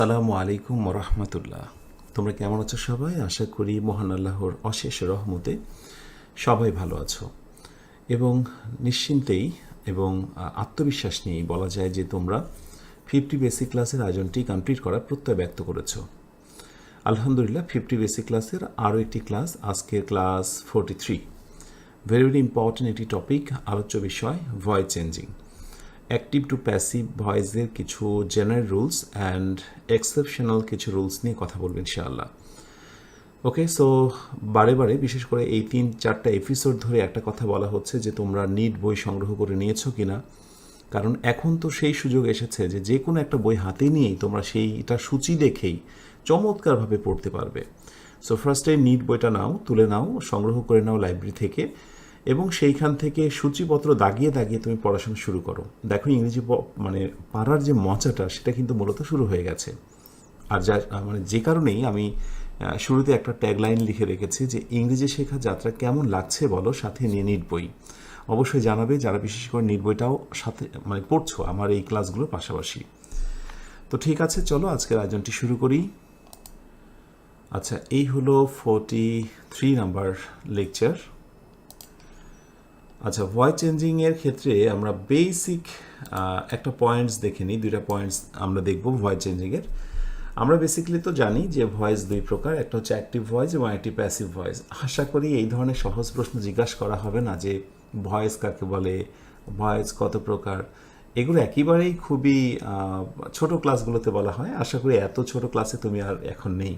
আসসালামু আলাইকুম রহমতুল্লাহ। তোমরা কেমন আছো সবাই? আশা করি মহান আল্লাহর অশেষ রহমতে সবাই ভালো আছো এবং নিশ্চিন্তেই এবং আত্মবিশ্বাস নিয়েই বলা যায় যে তোমরা 50 বেসিক ক্লাসের আয়োজনটি কমপ্লিট করার প্রত্যয় ব্যক্ত করেছো। আলহামদুলিল্লাহ, 50 বেসিক ক্লাসের আরও একটি ক্লাস, আজকের ক্লাস 43। ভেরি ভেরি ইম্পর্টেন্ট একটি টপিক, আলোচ্য বিষয় voice changing. Active to passive ভয়েসের কিছু জেনারেল রুলস অ্যান্ড এক্সেপশনাল কিছু রুলস নিয়ে কথা বলবো ইনশাআল্লাহ। ওকে, সো বারে বারে বিশেষ করে এই 3-4টা এপিসোড ধরে একটা কথা বলা হচ্ছে যে তোমরা নিট বই সংগ্রহ করে নিয়েছো কিনা, কারণ এখন তো সেই সুযোগ এসেছে যে যে কোনো একটা বই হাতে নিয়েই তোমরা সেইটা সূচি দেখেই চমৎকারভাবে পড়তে পারবে। সো ফার্স্টে নিট বইটা নাও, তুলে নাও, সংগ্রহ করে নাও লাইব্রেরি থেকে এবং সেইখান থেকে সূচিপত্র দাগিয়ে দাগিয়ে তুমি পড়াশোনা শুরু করো। দেখো ইংরেজি মানে পারার যে মজাটা সেটা কিন্তু মূলত শুরু হয়ে গেছে। আর যা যে কারণেই আমি শুরুতে একটা ট্যাগলাইন লিখে রেখেছি যে ইংরেজি শেখা যাত্রা কেমন লাগছে বলো, সাথে নিয়ে নিট বই। অবশ্যই জানাবে যারা বিশেষ করে নিট বইটাও সাথে পড়ছো আমার এই ক্লাসগুলোর পাশাপাশি। তো ঠিক আছে, চলো আজকের আয়োজনটি শুরু করি। আচ্ছা, এই হলো 43 নাম্বার লেকচার। আচ্ছা, ভয়েস চেঞ্জিংয়ের ক্ষেত্রে আমরা বেসিক একটা পয়েন্টস দেখে নিই। 2টা পয়েন্টস আমরা দেখব ভয়েস চেঞ্জিংয়ের। আমরা বেসিক্যালি তো জানি যে ভয়েস 2 প্রকার, একটা হচ্ছে অ্যাক্টিভ ভয়েস এবং একটি প্যাসিভ ভয়েস। আশা করি এই ধরনের সহজ প্রশ্ন জিজ্ঞাসা করা হবে না যে ভয়েস কাকে বলে, ভয়েস কত প্রকার। এগুলো একেবারেই খুবই ছোট ক্লাসগুলোতে বলা হয়। আশা করি এত ছোট ক্লাসে তুমি আর এখন নেই।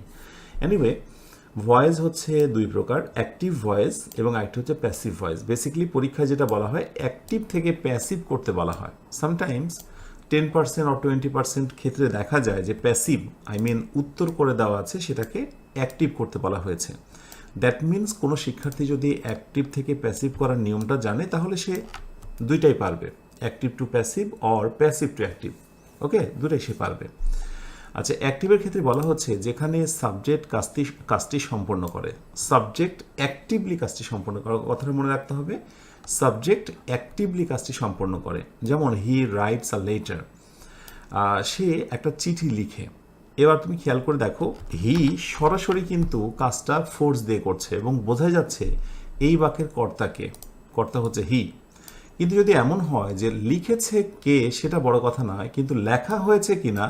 এনিওয়ে, ভয়েস হচ্ছে 2 প্রকার, অ্যাক্টিভ ভয়েস এবং আরেকটি হচ্ছে প্যাসিভ ভয়েস। বেসিক্যালি পরীক্ষায় যেটা বলা হয় অ্যাক্টিভ থেকে প্যাসিভ করতে বলা হয়। সামটাইমস 10% or 20% ক্ষেত্রে দেখা যায় যে প্যাসিভ উত্তর করে দেওয়া আছে সেটাকে অ্যাক্টিভ করতে বলা হয়েছে। দ্যাট মিনস কোনো শিক্ষার্থী যদি অ্যাক্টিভ থেকে প্যাসিভ করার নিয়মটা জানে তাহলে সে দুইটাই পারবে, active to passive or passive to active. Okay, দুটাই সে পারবে। আচ্ছা, অ্যাক্টিভের ক্ষেত্রে বলা হচ্ছে যেখানে সাবজেক্ট কাজটি সম্পন্ন করে, সাবজেক্ট অ্যাক্টিভলি কাজটি সম্পন্ন করে। কথাটা মনে রাখতে হবে, সাবজেক্ট অ্যাক্টিভলি কাজটি সম্পন্ন করে। যেমন হি রাইটস আ লেটার, সে একটা চিঠি লিখে। এবার তুমি খেয়াল করে দেখো, হি সরাসরি কিন্তু কাজটা ফোর্স দিয়ে করছে এবং বোঝা যাচ্ছে এই বাক্যের কর্তাকে, কর্তা হচ্ছে হি। কিন্তু যদি এমন হয় যে লিখেছে কে সেটা বড় কথা নয়, কিন্তু লেখা হয়েছে কিনা,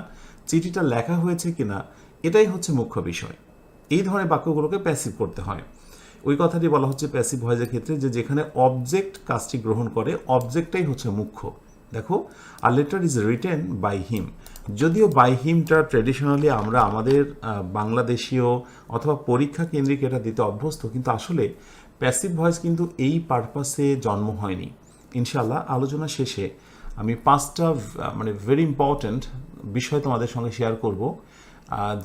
চিঠিটা লেখা হয়েছে কিনা, এটাই হচ্ছে মুখ্য বিষয়। এই ধরনের বাক্যগুলোকে প্যাসিভ করতে হয়। ওই কথাটি বলা হচ্ছে প্যাসিভ ভয়েসের ক্ষেত্রে যে যেখানে অবজেক্ট কাজটি গ্রহণ করে, অবজেক্টটাই হচ্ছে মুখ্য। দেখো, a letter is written by him. যদিও বাই হিমটা ট্র্যাডিশনালি আমরা আমাদের বাংলাদেশীয় অথবা পরীক্ষা কেন্দ্রিক এটা দিতে অভ্যস্ত, কিন্তু আসলে প্যাসিভ ভয়েস কিন্তু এই পারপাসে জন্ম হয়নি। ইনশাআল্লাহ আলোচনা শেষে আমি 5টা ভেরি ইম্পর্ট্যান্ট বিষয় তোমাদের সঙ্গে শেয়ার করব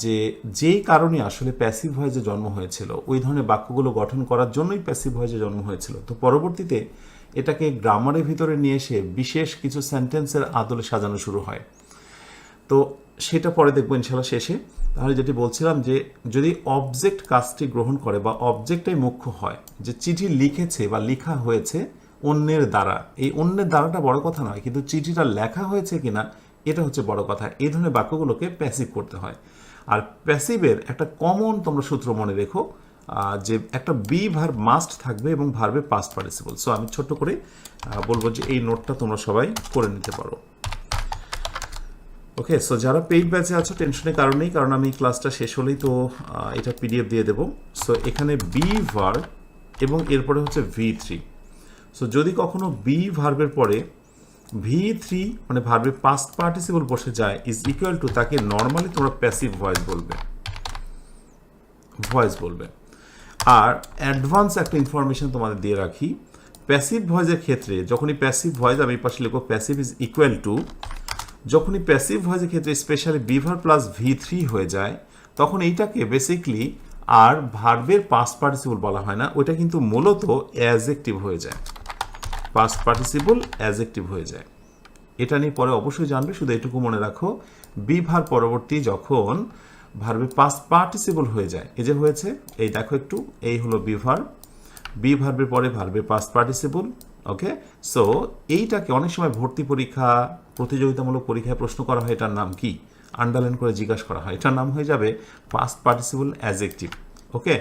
যে যেই কারণে আসলে প্যাসিভ ভয়েসে জন্ম হয়েছিল, ওই ধরনের বাক্যগুলো গঠন করার জন্যই প্যাসিভ ভয়েসে জন্ম হয়েছিল। তো পরবর্তীতে এটাকে গ্রামারের ভিতরে নিয়ে এসে বিশেষ কিছু সেন্টেন্সের আদলে সাজানো শুরু হয়। তো সেটা পরে দেখবো ইনশাল্লাহ শেষে। তাহলে যেটি বলছিলাম যে যদি অবজেক্ট কাজটি গ্রহণ করে বা অবজেক্টটাই মুখ্য হয়, যে চিঠি লিখেছে বা লেখা হয়েছে অন্যের দ্বারা, এই অন্যের দ্বারাটা বড় কথা নয়, কিন্তু চিঠিটা লেখা হয়েছে কিনা এটা হচ্ছে বড় কথা। এই ধরনের বাক্যগুলোকে প্যাসিভ করতে হয়। আর প্যাসিভের একটা কমন তোমরা সূত্র মনে রেখো, যে একটা বি ভার্ব মাস্ট থাকবে এবং ভার্বে পাস্ট পার্টিসিপল। সো আমি ছোট্ট করে বলবো যে এই নোটটা তোমরা সবাই করে নিতে পারো। ওকে, সো যারা পেইড ব্যাচে আছো টেনশনের কারণেই, কারণ আমি ক্লাসটা শেষ হলেই তো এটা পিডিএফ দিয়ে দেবো। সো এখানে বি ভার্ব এবং এরপরে হচ্ছে V3। সো যদি কখনো বি ভার্বের পরে V3 ভার্বের পাস্ট পার্টিসিপল বসে যায় ইজ ইকুয়াল টু, তাকে নর্মালি তোমরা প্যাসিভ ভয়েস বলবে। আর অ্যাডভান্স একটা ইনফরমেশন তোমাদের দিয়ে রাখি, প্যাসিভ ভয়েসের ক্ষেত্রে যখনই প্যাসিভ ভয়েস, আমি পাশে লিখবো প্যাসিভ ইজ ইকুয়াল টু, যখনই প্যাসিভ ভয়েসের ক্ষেত্রে specially be verb plus V3 হয়ে যায়, তখন এইটাকে বেসিকলি আর ভার্বের পাস্ট পার্টিসিপল বলা হয় না, ওইটা কিন্তু মূলত অ্যাজেক্টিভ হয়ে যায়, পাস্ট পার্টিসিপল অ্যাজেক্টিভ হয়ে যায়। এটা নিয়ে পরে অবশ্যই জানবে, শুধু এটুকু মনে রাখো, বি ভার্ব পরবর্তী যখন ভার্বে পাস্ট পার্টিসিপল হয়ে যায়, এই যে হয়েছে, এই দেখো একটু, এই হলো বি ভার্ব, বি ভার্বের পরে ভার্বে পাস্ট পার্টিসিপল। ওকে, সো এইটাকে অনেক সময় ভর্তি পরীক্ষা, প্রতিযোগিতামূলক পরীক্ষায় প্রশ্ন করা হয়, এটার নাম কি? আন্ডারলাইন করে জিজ্ঞাসা করা হয়, এটার নাম হয়ে যাবে পাস্ট পার্টিসিপল অ্যাডজেক্টিভ। ওকে,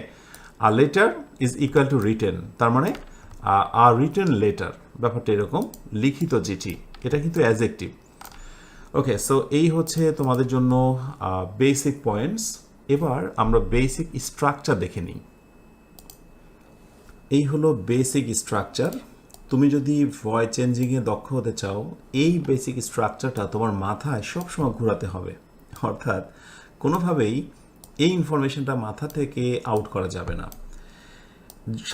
আর letter is equal to written, তার মানে আর রিটেন লেটার, ব্যাপারটা এরকম, লিখিত চিঠি, এটা কিন্তু অ্যাডজেক্টিভ। ওকে, সো এই হচ্ছে তোমাদের জন্য বেসিক পয়েন্টস। এবার আমরা বেসিক স্ট্রাকচার দেখে নিই। এই হলো বেসিক স্ট্রাকচার। তুমি যদি ভয়েস চেঞ্জিংয়ে দক্ষ হতে চাও, এই বেসিক স্ট্রাকচারটা তোমার মাথায় সবসময় ঘোরাতে হবে, অর্থাৎ কোনোভাবেই এই ইনফরমেশনটা মাথা থেকে আউট করা যাবে না।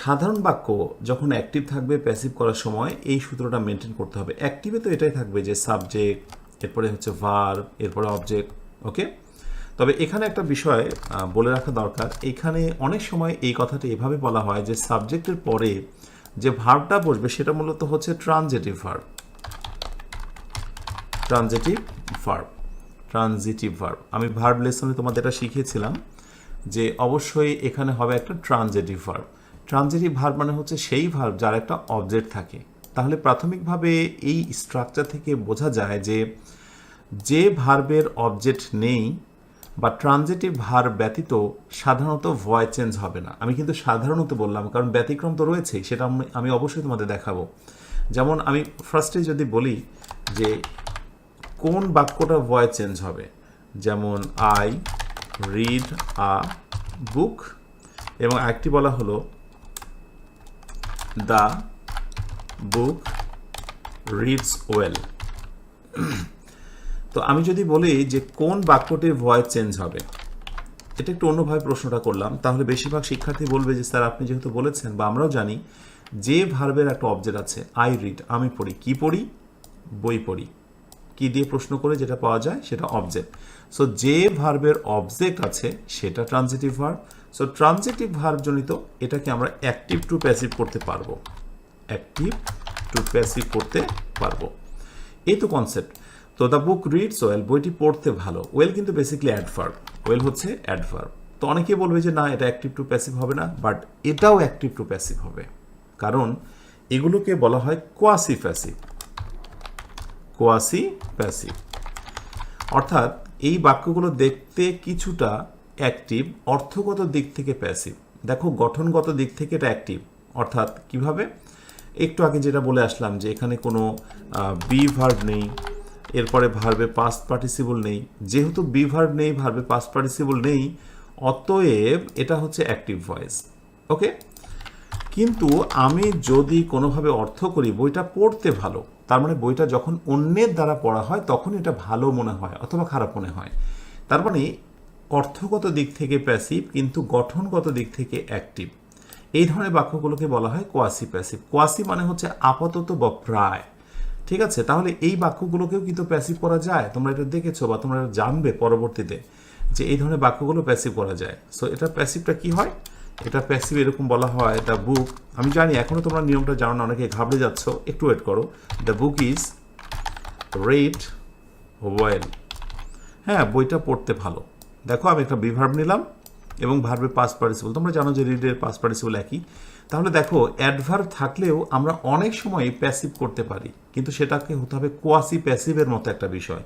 সাধারণ বাক্য যখন অ্যাক্টিভ থাকবে প্যাসিভ করার সময় এই সূত্রটা মেনটেন করতে হবে। অ্যাক্টিভে তো এটাই থাকবে যে সাবজেক্ট, এরপরে হচ্ছে ভার্ব, এরপরে অবজেক্ট। ওকে, তবে এখানে একটা বিষয় বলে রাখা দরকার, এখানে অনেক সময় এই কথাটা এভাবে বলা হয় যে সাবজেক্টের পরে যে ভার্বটা বসবে সেটা মূলত হচ্ছে ট্রানজিটিভ ভার্ব। ট্রানজিটিভ ভার্ব আমি ভার্ব লেসনে তোমাদের এটা শিখিয়েছিলাম যে অবশ্যই এখানে হবে একটা ট্রানজিটিভ ভার্ব। ট্রানজিটিভ ভার্ব মানে হচ্ছে সেই ভার্ব যার একটা অবজেক্ট থাকে। তাহলে প্রাথমিকভাবে এই স্ট্রাকচার থেকে বোঝা যায় যে ভার্বের অবজেক্ট নেই বা ট্রানজিটিভ ভার্ব ব্যতীত সাধারণত ভয়েস চেঞ্জ হবে না। আমি কিন্তু সাধারণত বললাম, কারণ ব্যতিক্রম তো রয়েছেই, সেটা আমি অবশ্যই তোমাদের দেখাবো। যেমন আমি ফার্স্টে যদি বলি যে কোন বাক্যটা ভয়েস চেঞ্জ হবে, যেমন আই রিড আ বুক, এবং আরেকটি বলা হলো দ্য বুক রিডস ওয়েল। তো আমি যদি বলি যে কোন বাক্যটির ভয়েস চেঞ্জ হবে, এটা একটু অন্যভাবে প্রশ্নটা করলাম, তাহলে বেশিরভাগ শিক্ষার্থী বলবে যে স্যার আপনি যেহেতু বলেছেন, বা আমরাও জানি যে ভার্বের একটা অবজেক্ট আছে, আই রিড, আমি পড়ি, কি পড়ি, বই পড়ি, কি দিয়ে প্রশ্ন করে যেটা পাওয়া যায় সেটা অবজেক্ট। সো যে ভার্বের অবজেক্ট আছে সেটা transitive verb. So transitive verb জনিত এটাকে আমরা অ্যাক্টিভ টু প্যাসিভ করতে পারবো, অ্যাক্টিভ টু প্যাসিভ করতে পারবো। এই তো কনসেপ্ট। তো দ্য বুক রিডস ওয়েল, বইটি পড়তে ভালো। ওয়েল কিন্তু বেসিক্যালি অ্যাডভার্ব, ওয়েল হচ্ছে অ্যাডভার্ব। তো অনেকেই বলবে যে না এটা অ্যাক্টিভ টু প্যাসিভ হবে না, বাট এটাও অ্যাক্টিভ টু প্যাসিভ হবে, কারণ এগুলোকে বলা হয় কোয়াসি প্যাসিভ। কোয়াসি প্যাসিভ অর্থাৎ এই বাক্যগুলো দেখতে কিছুটা অ্যাক্টিভ, অর্থগত দিক থেকে প্যাসিভ। দেখো গঠনগত দিক থেকে এটা অ্যাক্টিভ, অর্থাৎ কিভাবে, একটু আগে যেটা বলে আসলাম যে এখানে কোনো বি ভার্ব নেই, এরপরে ভার্বে পাস্ট পার্টিসিপল নেই। যেহেতু বি ভার্ব নেই, ভার্বে পাস্ট পার্টিসিপল নেই, অতএব এটা হচ্ছে অ্যাক্টিভ ভয়েস। ওকে, কিন্তু আমি যদি কোনোভাবে অর্থ করি বইটা পড়তে ভালো, তার মানে বইটা যখন অন্যের দ্বারা পড়া হয় তখন এটা ভালো মনে হয় অথবা খারাপ মনে হয়। তার মানে অর্থগত দিক থেকে প্যাসিভ, কিন্তু গঠনগত দিক থেকে অ্যাক্টিভ। এই ধরনের বাক্যগুলোকে বলা হয় কোয়াসি প্যাসিভ। কোয়াসি মানে হচ্ছে আপাতত বা প্রায়। ঠিক আছে, তাহলে এই বাক্যগুলোকেও কিন্তু প্যাসিভ করা যায়। তোমরা এটা দেখেছো বা তোমরা জানবে পরবর্তীতে যে এই ধরনের বাক্যগুলো প্যাসিভ করা যায়। সো এটা প্যাসিভটা কি হয়, এটা প্যাসিভ এরকম বলা হয়, দ্য বুক, আমি জানি এখনও তোমরা নিয়মটা জানো না, অনেকে ঘাবড়ে যাচ্ছ, একটু ওয়েট করো। The book is read well, হ্যাঁ বইটা পড়তে ভালো। দেখো আমি একটা বিভার্ব নিলাম এবং ভার্বের পাস্ট পার্টিসিপল, তোমরা জানো যে রিডের পাস্ট পার্টিসিপল একই। তাহলে দেখো অ্যাডভার্ব থাকলেও আমরা অনেক সময় প্যাসিভ করতে পারি, কিন্তু সেটাকে হতে হবে কোয়াসি প্যাসিভের মতো একটা বিষয়।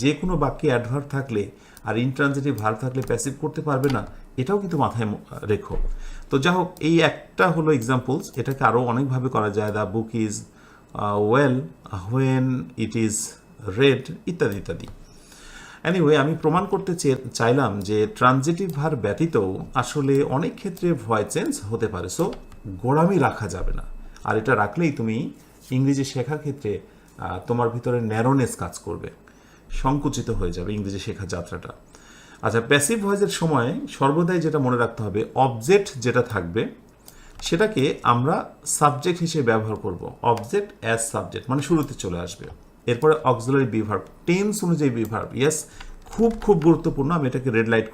যে কোনো বাক্যে অ্যাডভার্ব থাকলে আর ইন্ট্রানজিটিভ ভার্ব থাকলে প্যাসিভ করতে পারবে না, এটাও কিন্তু মাথায় রেখো। তো যাই হোক, এই একটা হলো এক্সাম্পলস, এটাকে আরও অনেকভাবে করা যায়। The book is well when it is red, ইত্যাদি ইত্যাদি। এনিওয়ে, আমি প্রমাণ করতে চাইলাম যে ট্রানজিটিভ ভার্ব ব্যতীতও আসলে অনেক ক্ষেত্রে ভয়েস চেঞ্জ হতে পারে। সো গোড়ামি রাখা যাবে না, আর এটা রাখলেই তুমি ইংরেজি শেখার ক্ষেত্রে তোমার ভিতরে ন্যারোনেস কাজ করবে, সংকুচিত হয়ে যাবে ইংরেজি শেখার যাত্রাটা। আচ্ছা, প্যাসিভ ভয়েসের সময় সর্বদাই যেটা মনে রাখতে হবে, অবজেক্ট যেটা থাকবে সেটাকে আমরা সাবজেক্ট হিসেবে ব্যবহার করব। অবজেক্ট অ্যাজ সাবজেক্ট মানে শুরুতে চলে আসবে, এরপরে অক্সিলারি বি ভার্ব, টেন্স অনুযায়ী বি ভার্ব। ইয়েস, খুব খুব গুরুত্বপূর্ণ, আমি এটাকে রেড লাইট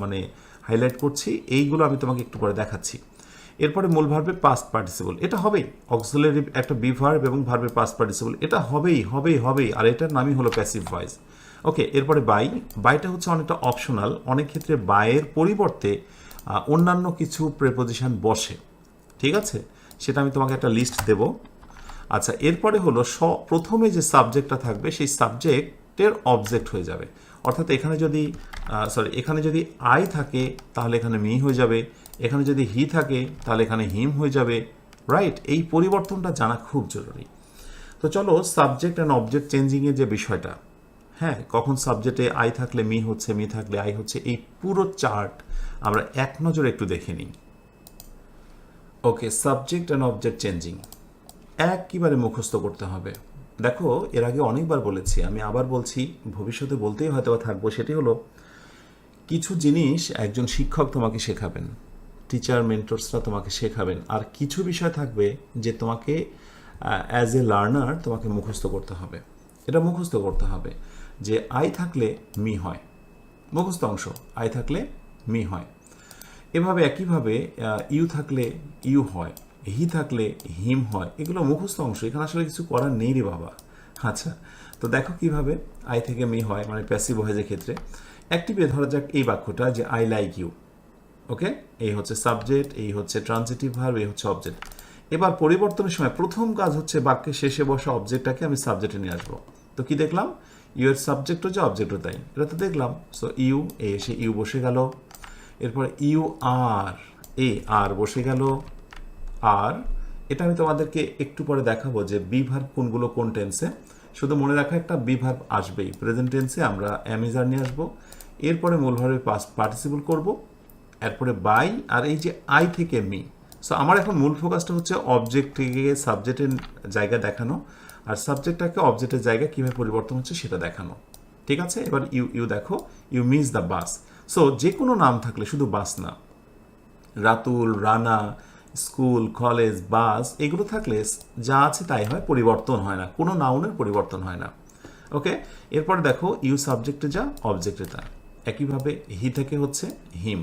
মানে হাইলাইট করছি, এইগুলো আমি তোমাকে একটু পরে দেখাচ্ছি। এরপরে মূল ভার্বের পাস্ট পার্টিসিপল, এটা হবেই। অক্সিলারি একটা বি ভার্ব এবং ভার্বের পাস্ট পার্টিসিপল, এটা হবেই হবেই হবেই, আর এটার নামই হলো প্যাসিভ ভয়েস। ওকে, এরপরে বাইটা হচ্ছে অনেকটা অপশনাল, অনেক ক্ষেত্রে বাইয়ের পরিবর্তে অন্যান্য কিছু প্রেপোজিশন বসে। ঠিক আছে, সেটা আমি তোমাকে একটা লিস্ট দেব। আচ্ছা, এরপরে হলো প্রথমে যে সাবজেক্টটা থাকবে সেই সাবজেক্ট সাবজেক্টের অবজেক্ট হয়ে যাবে। অর্থাৎ এখানে যদি আই থাকে তাহলে এখানে মি হয়ে যাবে, এখানে যদি হি থাকে তাহলে এখানে হিম হয়ে যাবে, রাইট? এই পরিবর্তনটা জানা খুব জরুরি। তো চলো সাবজেক্ট অ্যান্ড অবজেক্ট চেঞ্জিংয়ের যে বিষয়টা, হ্যাঁ, কখন সাবজেক্টে আই থাকলে মি হচ্ছে, মি থাকলে আই হচ্ছে, এই পুরো চার্ট আমরা এক নজরে একটু দেখে নিই। ওকে, সাবজেক্ট অ্যান্ড অবজেক্ট চেঞ্জিং একেবারে মুখস্থ করতে হবে। দেখো, এর আগে অনেকবার বলেছি, আমি আবার বলছি, ভবিষ্যতে বলতেই হয়তো থাকবো, সেটি হলো কিছু জিনিস একজন শিক্ষক তোমাকে শেখাবেন, টিচার মেন্টরসরা তোমাকে শেখাবেন, আর কিছু বিষয় থাকবে যে তোমাকে অ্যাজ এ লার্নার তোমাকে মুখস্থ করতে হবে। এটা মুখস্থ করতে হবে যে আই থাকলে মি হয়, মুখস্থ অংশ, আই থাকলে মি হয়। এভাবে একইভাবে ইউ থাকলে ইউ হয়, হি থাকলে হিম হয়, এগুলো মুখস্থ অংশ, এখানে আসলে কিছু করার নেই রে বাবা। আচ্ছা, তো দেখো কিভাবে আই থেকে মি হয়, মানে প্যাসিভ ভয়েসের ক্ষেত্রে। অ্যাক্টিভে ধরা যাক এই বাক্যটা যে আই লাইক ইউ, ওকে, এই হচ্ছে সাবজেক্ট, এই হচ্ছে ট্রানজিটিভ ভার্ব, এই হচ্ছে অবজেক্ট। এবার পরিবর্তনের সময় প্রথম কাজ হচ্ছে বাক্যের শেষে বসা অবজেক্টটাকে আমি সাবজেক্টে নিয়ে আসবো। তো কি দেখলাম, ইউ এর সাবজেক্টও যে অবজেক্টও তাই, এটা তো দেখলাম। সো ইউ, এ এসে ইউ বসে গেল, এরপর ইউ আর, এ আর বসে গেল। আর এটা আমি তোমাদেরকে একটু পরে দেখাবো যে বি ভার্ব কোনগুলো কোন টেন্সে। শুধু মনে রাখা, একটা বি ভার্ব আসবেই প্রেজেন্ট টেন্সে, আমরা অ্যামিজার নিয়ে আসবো, এরপরে মূল ভার্বে পাস্ট পার্টিসিপল করব, এরপরে বাই, আর এই যে আই থেকে মি। সো আমার এখন মূল ফোকাসটা হচ্ছে অবজেক্ট থেকে সাবজেক্টের জায়গা দেখানো, আর সাবজেক্টটাকে অবজেক্টের জায়গায় কীভাবে পরিবর্তন হচ্ছে সেটা দেখানো। ঠিক আছে, এবার ইউ দেখো, you miss the bus. So যে কোনো নাম থাকলে, শুধু বাস না, Ratul, Rana, school, college, bus, এগুলো থাকলে যা আছে তাই হয়, পরিবর্তন হয় না, কোনো নাউনের পরিবর্তন হয় না। ওকে, এরপর দেখো ইউ সাবজেক্টে যা, অবজেক্টে তা। একইভাবে হি থেকে হচ্ছে হিম।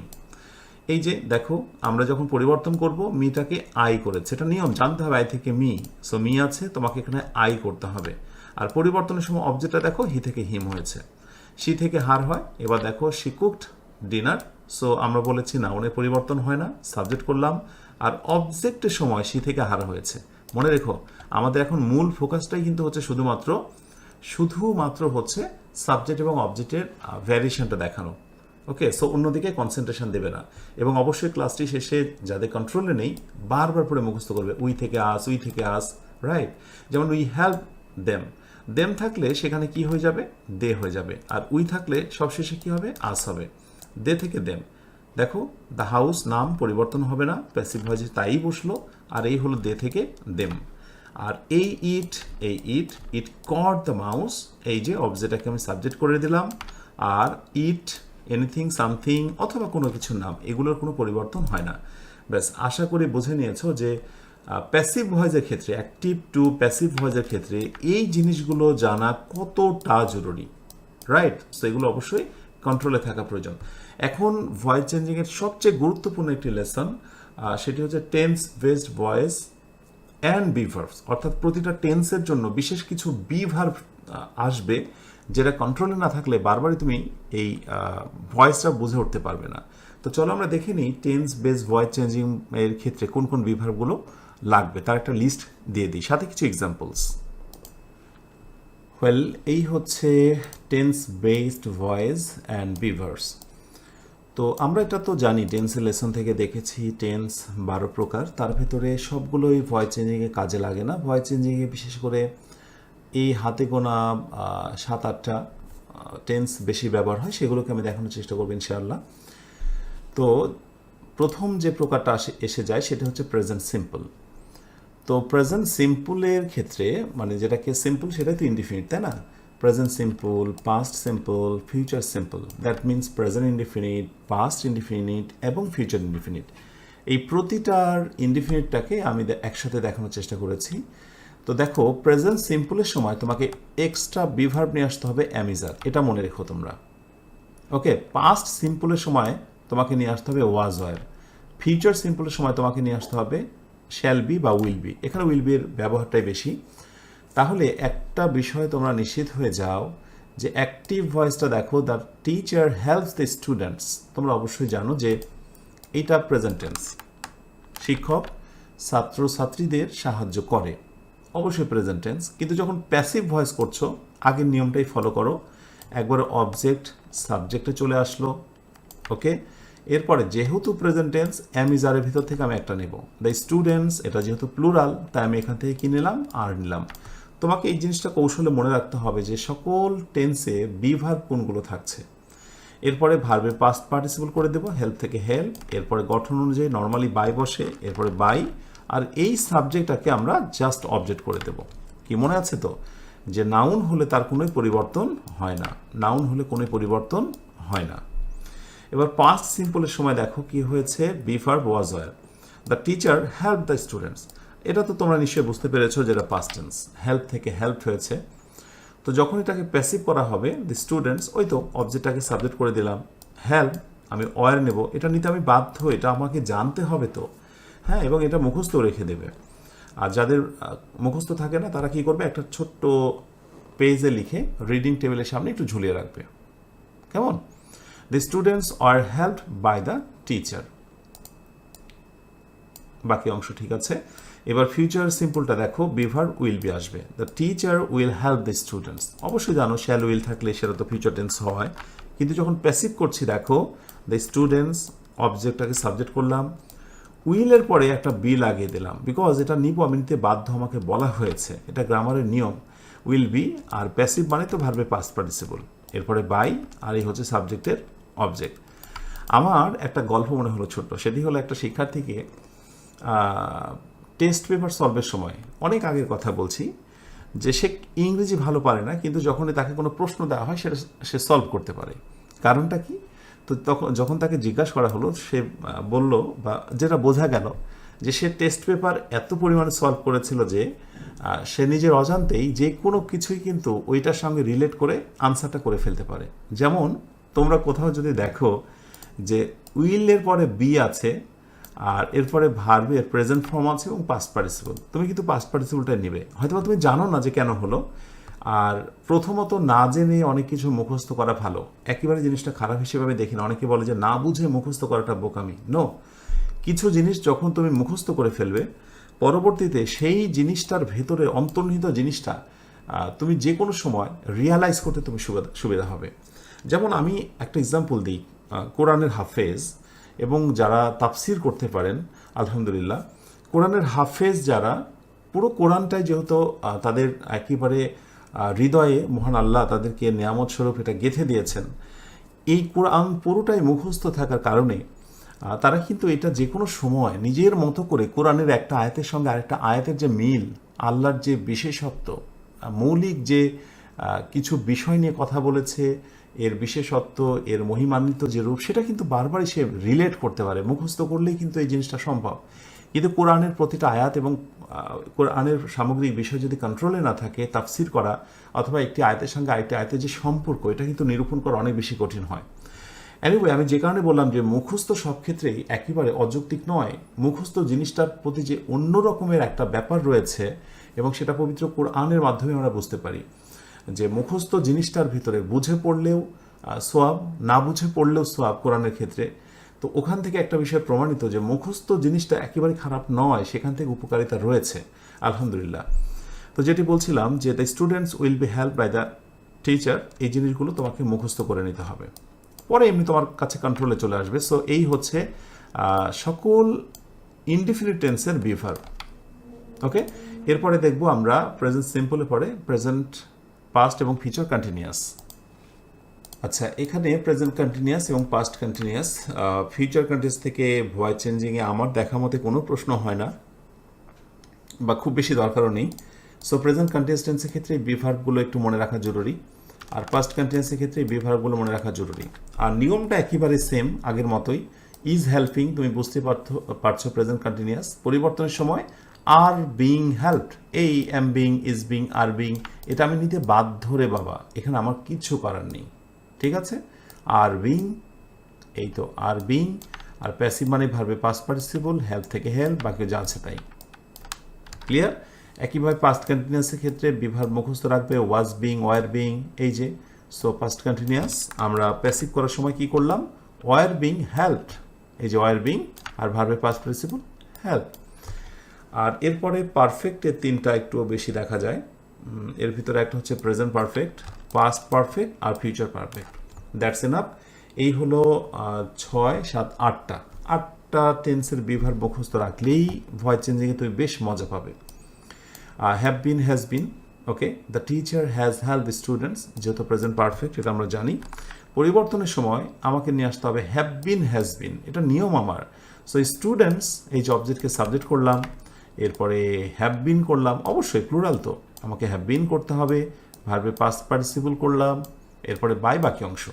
এই যে দেখো, আমরা যখন পরিবর্তন করব, মিটাকে আই করেছে, এটা নিয়ম জানতে হবে, আই থেকে মি। সো মি আছে, তোমাকে এখানে আই করতে হবে। আর পরিবর্তনের সময় অবজেক্টটা দেখো, হি থেকে হিম হয়েছে, শি থেকে হার হয়। এবার দেখো, শি কুকড ডিনার। সো আমরা বলেছি নাউনের পরিবর্তন হয় না, সাবজেক্ট করলাম, আর অবজেক্টের সময় শি থেকে হার হয়েছে। মনে রেখো, আমাদের এখন মূল ফোকাসটাই কিন্তু হচ্ছে শুধুমাত্র হচ্ছে সাবজেক্ট এবং অবজেক্টের ভ্যারিয়েশনটা দেখানো। ওকে, সো অন্যদিকে কনসেন্ট্রেশন দেবে না। এবং অবশ্যই ক্লাসটি শেষে যাদের কন্ট্রোলে নেই, বারবার পরে মুখস্থ করবে, উই থেকে আস, রাইট? যেমন উই হেল্প দেম থাকলে সেখানে কি হয়ে যাবে, দে হয়ে যাবে, আর উই থাকলে সবশেষে কি হবে, আস হবে। দে থেকে দেম, দেখো দ্য হাউস নাম পরিবর্তন হবে না, প্যাসিভ ভয়েসে তাই বসলো, আর এই হলো দে থেকে দেম। আর এই ইট কট দ্য মাউস, এই যে অবজেক্টটাকে আমি সাবজেক্ট করে দিলাম, আর ইট এনিথিং, সামথিং, অথবা কোনো কিছুর নাম, এগুলোর কোনো পরিবর্তন হয় না। ব্যাস, আশা করি বুঝে নিয়েছো যে প্যাসিভ ভয়েসের ক্ষেত্রে, অ্যাক্টিভ টু প্যাসিভ ভয়েসের ক্ষেত্রে এই জিনিসগুলো জানা কতটা জরুরি, রাইট? সো এগুলো অবশ্যই কন্ট্রোলে থাকা প্রয়োজন। এখন ভয়েস চেঞ্জিংয়ের সবচেয়ে গুরুত্বপূর্ণ একটি লেসন, সেটি হচ্ছে tense based voice and be verbs. অর্থাৎ প্রতিটা টেন্সের জন্য বিশেষ কিছু বি ভার্ব আসবে, যেটা কন্ট্রোলে না থাকলে বারবারই তুমি এই ভয়েসটা বুঝে উঠতে পারবে না। তো চলো আমরা দেখে নিই টেন্স বেসড ভয়েস চেঞ্জিং এর ক্ষেত্রে কোন কোন বি ভার্বগুলো লাগবে, তার একটা লিস্ট দিয়ে দিই, সাথে কিছু এক্সাম্পলস। ওয়েল, এই হচ্ছে tense based voice and be verbs. তো আমরা এটা তো জানি, টেন্সের লেসন থেকে দেখেছি টেন্স 12 প্রকার, তার ভেতরে সবগুলোই ভয়েস চেঞ্জিংয়ে কাজে লাগে না। ভয়েস চেঞ্জিংয়ে বিশেষ করে এই হাতে গোনা 7-8টা টেন্স বেশি ব্যবহার হয়, সেগুলোকে আমি দেখানোর চেষ্টা করবো ইনশাআল্লাহ। তো প্রথম যে প্রকারটা এসে যায় সেটা হচ্ছে প্রেজেন্ট সিম্পল। তো প্রেজেন্ট সিম্পলের ক্ষেত্রে, মানে যেটাকে সিম্পল সেটাই তো ইনডিফিনিট, তাই না? Present simple, past simple, future simple, that means present indefinite, past indefinite এবং ফিউচার ইনডিফিনিট। এই প্রতিটার ইনডিফিনিটটাকে আমি একসাথে দেখানোর চেষ্টা করেছি। তো দেখো, প্রেজেন্ট সিম্পলের সময় তোমাকে এক্সট্রা বি ভার্ব নিয়ে আসতে হবে অ্যামিজার, এটা মনে রেখো তোমরা। ওকে, পাস্ট সিম্পলের সময় তোমাকে নিয়ে আসতে হবে ওয়াজ ওয়ার। ফিউচার সিম্পলের সময় তোমাকে নিয়ে আসতে হবে শ্যাল বি বা উইল বি, এখানে উইল বি এর ব্যবহারটাই বেশি। তাহলে একটা বিষয় তোমরা নিশ্চিত হয়ে যাও যে অ্যাক্টিভ ভয়েসটা দেখো, the teacher helps the students, তোমরা অবশ্যই জানো যে এইটা প্রেজেন্ট টেন্স, শিক্ষক ছাত্রছাত্রীদের সাহায্য করে, অবশ্যই প্রেজেন্ট টেন্স। কিন্তু যখন প্যাসিভ ভয়েস করছো, আগের নিয়মটাই ফলো করো। একবারে অবজেক্ট সাবজেক্টে চলে আসলো, ওকে। এরপরে যেহেতু প্রেজেন্ট টেন্স এম ইজ আর এর ভিতর থেকে আমি একটা নেব। দ্য স্টুডেন্টস, এটা যেহেতু প্লুরাল তাই আমি এখান থেকে কি নিলাম, আর নিলাম। তোমাকে এই জিনিসটা কৌশলে মনে রাখতে হবে যে সকল টেন্সে বি ভার্ব কোনগুলো থাকছে। এরপরে ভার্বের পাস্ট পার্টিসিপল করে দেবো, হেল্প থেকে হেল্প, এরপরে গঠন অনুযায়ী নর্মালি বাই বসে, এরপরে বাই, আর এই সাবজেক্টটাকে আমরা জাস্ট অবজেক্ট করে দেব। কি মনে আছে তো যে নাউন হলে তার কোনোই পরিবর্তন হয় না, নাউন হলে কোনো পরিবর্তন হয় না। এবার পাস্ট সিম্পলের সময় দেখো কি হয়েছে, B verb was wire, the teacher help the students. এটা তো তোমরা নিশ্চয়ই বুঝতে পেরেছো যেটা পাস্ট টেন্স, হেল্প থেকে হেল্প হয়েছে। তো যখন এটাকে প্যাসিভ করা হবে, দি স্টুডেন্টস, ওই তো অবজেক্টটাকে সাবজেক্ট করে দিলাম, হেল্প আমি ওয়্যার নেব, এটা নিতে আমি বাধ্য, এটা আমাকে জানতে হবে তো, হ্যাঁ, এবং এটা মুখস্থ রেখে দেবে। আর যাদের মুখস্থ থাকে না তারা কি করবে, একটা ছোট্ট পেজে লিখে রিডিং টেবিলের সামনে একটু ঝুলিয়ে রাখবে, কেমন। The students are helped by the teacher, বাকি অংশ ঠিক আছে। এবার ফিউচার সিম্পলটা দেখো, বি ভার্ব উইল বি আসবে, the teacher will help the students. অবশ্যই জানো শ্যাল উইল থাকলে সেটা তো ফিউচার টেন্স হয়, কিন্তু যখন প্যাসিভ করছি দেখো, দ্য স্টুডেন্টস অবজেক্টটাকে সাবজেক্ট করলাম, উইলের পরে একটা বি লাগিয়ে দিলাম, বিকজ এটা নিব আমি নিতে বাধ্য, আমাকে বলা হয়েছে, এটা গ্রামারের নিয়ম। উইল বি আর প্যাসিভ মানে তো ভার্বের পাস্ট পার্টিসিপল, এরপরে বাই, আর এই হচ্ছে সাবজেক্টের অবজেক্ট। আমার একটা গল্প মনে হলো ছোট্ট, সেটি হলো একটা শিক্ষার্থীকে টেস্ট পেপার সলভের সময়, অনেক আগের কথা বলছি, যে সে ইংরেজি ভালো পারে না, কিন্তু যখনই তাকে কোনো প্রশ্ন দেওয়া হয় সেটা সে সলভ করতে পারে। কারণটা কি? তো তখন যখন তাকে জিজ্ঞাসা করা হলো, সে বলল, বা যেটা বোঝা গেল, যে সে টেস্ট পেপার এত পরিমাণে সলভ করেছিল যে সে নিজের অজান্তেই যে কোনো কিছুই কিন্তু ওইটার সঙ্গে রিলেট করে আনসারটা করে ফেলতে পারে। যেমন তোমরা কোথাও যদি দেখো যে উইলের পরে বি আছে, আর এরপরে ভার্বের প্রেজেন্ট ফর্ম আছে এবং পাস্ট পার্টিসিপল, তুমি কিন্তু পাস্ট পার্টিসিপলটাই নেবে, হয়তো তুমি জানো না যে কেন হলো। আর প্রথমত না জেনে অনেক কিছু মুখস্থ করা ভালো, একেবারে জিনিসটা খারাপ হিসেবে আমি দেখি না। অনেকে বলে যে না বুঝে মুখস্থ করাটা বোকামি, নো। কিছু জিনিস যখন তুমি মুখস্থ করে ফেলবে, পরবর্তীতে সেই জিনিসটার ভেতরে অন্তর্নিহিত জিনিসটা তুমি যে কোনো সময় রিয়ালাইজ করতে তুমি সুবিধা হবে। যেমন আমি একটা এক্সাম্পল দিই, কোরআনের হাফেজ এবং যারা তাফসির করতে পারেন, আলহামদুলিল্লাহ, কোরআনের হাফেজ যারা, পুরো কোরআনটাই যেহেতু তাদের একেবারে হৃদয়ে মহান আল্লাহ তাদেরকে নিয়ামত স্বরূপ এটা গেঁথে দিয়েছেন, এই কোরআন পুরোটাই মুখস্থ থাকার কারণে তারা কিন্তু এটা যে কোনো সময় নিজের মতো করে কোরআনের একটা আয়াতের সঙ্গে আরেকটা আয়াতের যে মিল, আল্লাহর যে বিশেষত্ব, মৌলিক যে কিছু বিষয় নিয়ে কথা বলেছে, এর বিশেষত্ব, এর মহিমান্বিত যে রূপ, সেটা কিন্তু বারবারই সে রিলেট করতে পারে। মুখস্থ করলেই কিন্তু এই জিনিসটা সম্ভব, কিন্তু কোরআনের প্রতিটা আয়াত এবং কোরআনের সামগ্রিক বিষয় যদি কন্ট্রোলে না থাকে, তাফসির করা অথবা একটি আয়াতের সঙ্গে আরেকটি আয়াতের যে সম্পর্ক, এটা কিন্তু নিরূপণ করা অনেক বেশি কঠিন হয়। এনিওয়ে, আমি যে কারণে বললাম যে মুখস্থ সব ক্ষেত্রেই একেবারে অযৌক্তিক নয়। মুখস্থ জিনিসটার প্রতি যে অন্য রকমের একটা ব্যাপার রয়েছে, এবং সেটা পবিত্র কোরআনের মাধ্যমে আমরা বুঝতে পারি যে মুখস্থ জিনিসটার ভিতরে বুঝে পড়লেও সোয়াব, না বুঝে পড়লেও সোয়াব কোরআনের ক্ষেত্রে। তো ওখান থেকে একটা বিষয় প্রমাণিত যে মুখস্থ জিনিসটা একেবারে খারাপ নয়, সেখান থেকে উপকারিতা রয়েছে, আলহামদুলিল্লাহ। তো যেটি বলছিলাম যে the students will be help by the teacher, এই জিনিসগুলো তোমাকে মুখস্থ করে নিতে হবে, পরে এমনি তোমার কাছে কন্ট্রোলে চলে আসবে। সো এই হচ্ছে সকল ইনডিফিনিট টেন্সের বি ভার্ব, ওকে। এরপরে দেখবো আমরা প্রেজেন্ট সিম্পলের পরে প্রেজেন্ট, পাস্ট এবং ফিউচার কন্টিনিউয়াস। আচ্ছা, এখানে প্রেজেন্ট কন্টিনিউয়াস এবং পাস্ট কন্টিনিউয়াস, ফিউচার কন্টিনিউয়াস থেকে ভয়েস চেঞ্জিংয়ে আমার দেখা মতে কোনো প্রশ্ন হয় না, বা খুব বেশি দরকারও নেই। সো প্রেজেন্ট কন্টিনিউয়াস টেন্সের ক্ষেত্রে বি ভার্বগুলো একটু মনে রাখা জরুরি, আর পাস্ট কন্টিনিউয়াসের ক্ষেত্রে বি ভার্বগুলো মনে রাখা জরুরি। আর নিয়মটা একেবারে সেম আগের মতোই, ইজ হেল্পিং, তুমি বুঝতে পারছো প্রেজেন্ট কন্টিনিউয়াস, পরিবর্তনের সময় আর বিং হেল্পড, এই am being, is being, are being, এটা আমি নিতে বাধ্য রে বাবা, এখানে আমার কিছু করার নেই, ঠিক আছে। আর বিং, এই তো আর বিং, আর প্যাসিভ মানে ভার্বে পাস্ট পার্টিসিপল, হেল্প থেকে হেল্প, বাকি যা আছে তাই, ক্লিয়ার। একইভাবে পাস্ট কন্টিনিউয়াসের ক্ষেত্রে বি ভার্ব মুখস্থ রাখবে, ওয়াজ বিং, ওয়ার বিং, এই যে। সো পাস্ট কন্টিনিউয়াস আমরা প্যাসিভ করার সময় কি করলাম, ওয়ার বিং হেল্পড, এই যে ওয়ার বিং, আর ভার্বে পাস্ট পার্টিসিপল হেল্প। আর এরপরে পারফেক্টের তিনটা একটু বেশি দেখা যায়, এর ভিতরে একটা হচ্ছে প্রেজেন্ট পারফেক্ট, পাস্ট পারফেক্ট আর ফিউচার পারফেক্ট। That's enough. এই হলো 6, 7, 8টা টেন্সের বিভার মুখস্থ রাখলেই ভয়েস চেঞ্জিংয়ে তুমি বেশ মজা পাবে। Have been, has been, okay. The teacher has help students, যেহেতু প্রেজেন্ট পারফেক্ট এটা আমরা জানি। পরিবর্তনের সময় আমাকে নিয়ে আসতে হবে হ্যাভ বিন, হ্যাজ বিন, এটা নিয়ম আমার। সো স্টুডেন্টস এই যে অবজেক্টকে সাবজেক্ট করলাম, এরপরে হ্যাভ বিন করলাম, অবশ্যই প্লুরাল তো আমাকে হ্যাভ বিন করতে হবে, ভার্বে পাস্ট পার্টিসিপল করলাম, এরপরে বাই বাকি অংশ।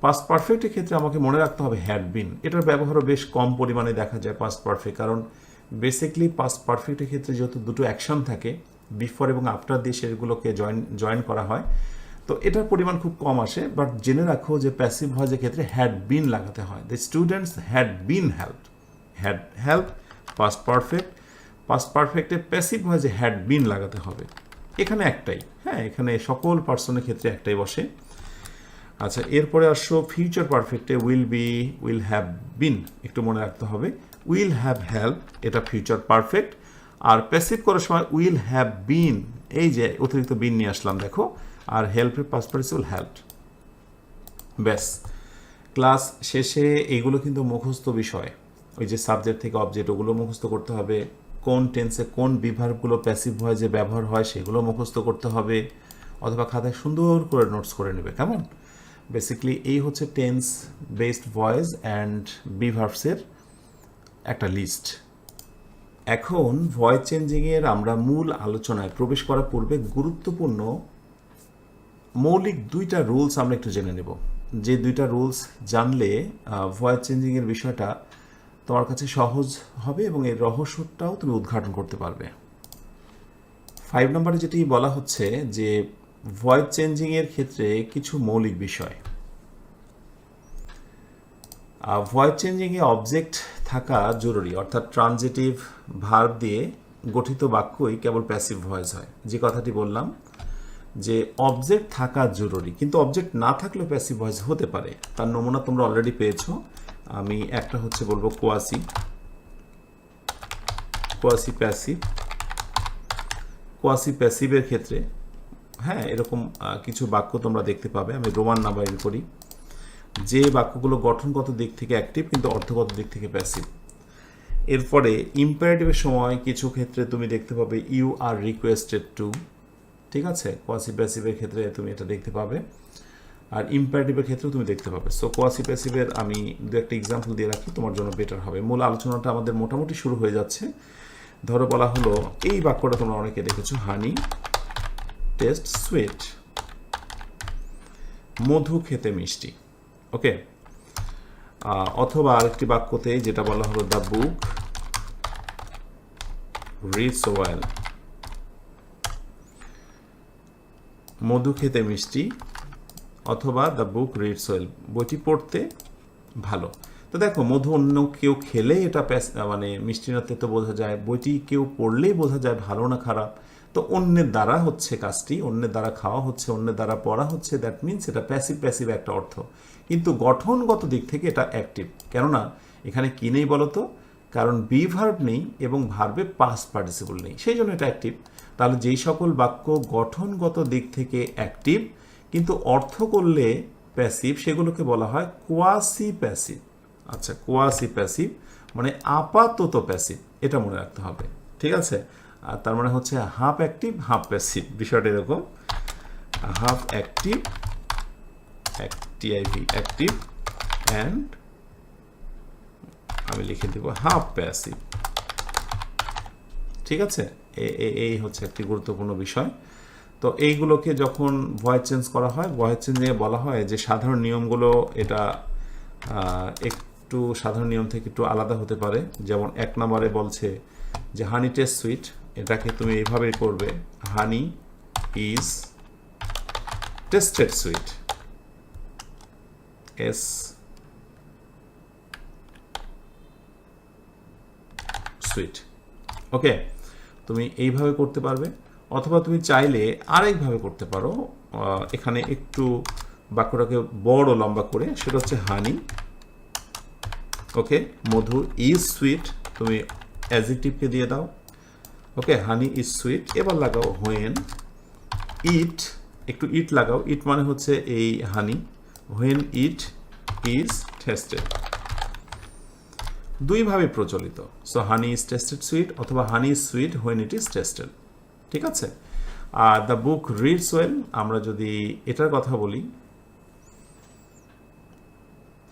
পাস্ট পারফেক্টের ক্ষেত্রে আমাকে মনে রাখতে হবে হ্যাড বিন, এটার ব্যবহারও বেশ কম পরিমাণে দেখা যায় পাস্ট পারফেক্ট, কারণ বেসিকলি পাস্ট পারফেক্টের ক্ষেত্রে যেহেতু দুটো অ্যাকশন থাকে, বিফোর এবং আফটার দিয়ে সেগুলোকে জয়েন করা হয়, তো এটার পরিমাণ খুব কম আসে। বাট জেনে রাখো যে প্যাসিভ ভয়েসের ক্ষেত্রে হ্যাড বিন লাগাতে হয়। The students had been helped, had help past perfect. Past পারফেক্টে প্যাসিভ ভয়েসে হ্যাড বিন লাগাতে হবে, এখানে একটাই, হ্যাঁ, এখানে সকল পার্সনের ক্ষেত্রে একটাই বসে। আচ্ছা, এরপরে আসো ফিউচার পারফেক্টে will be, will have been, একটু মনে রাখতে হবে উইল হ্যাভ হেল্প, এটা ফিউচার পারফেক্ট। আর প্যাসিভ করার সময় উইল হ্যাভ বিন, এই যে অতিরিক্ত বিন নিয়ে আসলাম দেখো, আর হেল্পের পাস্ট পার্টিসিপল হেল্পড। ব্যাস, ক্লাস শেষে এইগুলো কিন্তু মুখস্থ বিষয়, ওই যে সাবজেক্ট থেকে অবজেক্ট ওগুলো মুখস্থ করতে হবে, কোন টেন্সে কোন বিভাগগুলো প্যাসিভ ভয়েসে ব্যবহার হয় সেগুলো মুখস্থ করতে হবে, অথবা খাতায় সুন্দর করে নোটস করে নেবে, কেমন? বেসিক্যালি এই হচ্ছে টেন্স বেসড ভয়েস অ্যান্ড বিভার্বসের একটা লিস্ট। এখন ভয়েস চেঞ্জিংয়ের আমরা মূল আলোচনায় প্রবেশ করার পূর্বে গুরুত্বপূর্ণ মৌলিক 2টা রুলস আমরা একটু জেনে নেব, যে 2টা রুলস জানলে ভয়েস চেঞ্জিংয়ের বিষয়টা তোমার কাছে সহজ হবে এবং এর রহস্যটাও তুমি উদ্ঘাটন করতে পারবে। 5 নম্বরে যেটি বলা হচ্ছে যে ভয়েস চেঞ্জিংয়ের ক্ষেত্রে কিছু মৌলিক বিষয়। ভয়েস চেঞ্জিংয়ে অবজেক্ট থাকা জরুরি, অর্থাৎ ট্রানজিটিভ ভার্ব দিয়ে গঠিত বাক্যই কেবল প্যাসিভ ভয়েস হয়। যে কথাটি বললাম যে অবজেক্ট থাকা জরুরি, কিন্তু অবজেক্ট না থাকলেও প্যাসিভ ভয়েস হতে পারে। তার নমুনা তোমরা অলরেডি পেয়েছো। আমি একটা হচ্ছে বলবো কোয়াসি প্যাসিভ। কোয়াসি প্যাসিভের ক্ষেত্রে হ্যাঁ এরকম কিছু বাক্য তোমরা দেখতে পাবে। আমি রোমান নাম্বার করি, যে বাক্যগুলো গঠনগত দিক থেকে অ্যাক্টিভ কিন্তু অর্থগত দিক থেকে প্যাসিভ। এরপরে ইম্পারেটিভের সময় কিছু ক্ষেত্রে তুমি দেখতে পাবে ইউ আর রিকোয়েস্টেড টু, ঠিক আছে? কোয়াসি প্যাসিভের ক্ষেত্রে তুমি এটা দেখতে পাবে, আর ইম্পারেটিভের ক্ষেত্রেও তুমি দেখতে পাবে। সো কোয়াসি প্যাসিভের আমি দু একটা এক্সাম্পল দিয়ে রাখি, তোমার জন্য বেটার হবে। মূল আলোচনাটা আমাদের মোটামুটি শুরু হয়ে যাচ্ছে। ধরো বলা হলো, এই বাক্যটা তোমরা অনেকে দেখেছো, হানি টেস্ট সুইট, মধু খেতে মিষ্টি, ওকে। অথবা আরেকটি বাক্যতে যেটা বলা হলো, দ্য বুক রিডস ওয়েল, মধু খেতে মিষ্টি অথবা দ্য বুক রিডস ওয়েল, বইটি পড়তে ভালো। তো দেখো, মধু অন্য কেউ খেলে এটা মানে মিষ্টি না তেতো বোঝা যায়, বইটি কেউ পড়লেই বোঝা যায় ভালো না খারাপ। তো অন্যের দ্বারা হচ্ছে কাজটি, অন্যের দ্বারা খাওয়া হচ্ছে, অন্যের দ্বারা পড়া হচ্ছে, দ্যাট মিনস এটা প্যাসিভ একটা অর্থ, কিন্তু গঠনগত দিক থেকে এটা অ্যাক্টিভ। কেননা এখানে কি নেই বলতো? কারণ বি ভার্ব নেই এবং ভার্বে পাস্ট পার্টিসিপল নেই, সেই জন্য এটা অ্যাক্টিভ। তাহলে যেই সকল বাক্য গঠনগত দিক থেকে অ্যাক্টিভ কিন্তু অর্থ করলে প্যাসিভ, সেগুলোকে বলা হয় কোয়াসি প্যাসিভ। আচ্ছা, কোয়াসি প্যাসিভ মানে আপাতত প্যাসিভ, এটা মনে রাখতে হবে, ঠিক আছে? আর তার মানে হচ্ছে হাফ অ্যাক্টিভ হাফ প্যাসিভ, বিষয়টা এরকম, হাফ অ্যাক্টিভ অ্যাক্টিভ অ্যান্ড আমি লিখে দেব হাফ প্যাসিভ, ঠিক আছে? এই হচ্ছে একটি গুরুত্বপূর্ণ বিষয়। তো এইগুলোকে যখন ভয়েস চেঞ্জ করা হয়, ভয়েস চেঞ্জে বলা হয় যে সাধারণ নিয়মগুলো এটা একটু সাধারণ নিয়ম থেকে একটু আলাদা হতে পারে। যেমন 1 নম্বরে বলছে যে হানি টেস্ট সুইট, এটাকে তুমি এইভাবে করবে, honey is tasted sweet, as sweet, okay. তুমি এইভাবে করতে পারবে, অথবা তুমি চাইলে আরেকভাবে করতে পারো। এখানে একটু বাক্যটাকে বড় লম্বা করে, সেটা হচ্ছে হানি, ওকে, মধু ইজ সুইট, তুমি অ্যাডজেক্টিভকে দিয়ে দাও, ওকে, হানি ইজ সুইট। এবার লাগাও হোয়েন ইট, একটু ইট লাগাও। ইট মানে হচ্ছে এই honey. When it is tasted, দুইভাবে প্রচলিত। So honey is tasted sweet অথবা honey is sweet when it is tasted, ঠিক আছে। আর দ্য বুক রিডস ওয়েল, আমরা যদি এটার কথা বলি,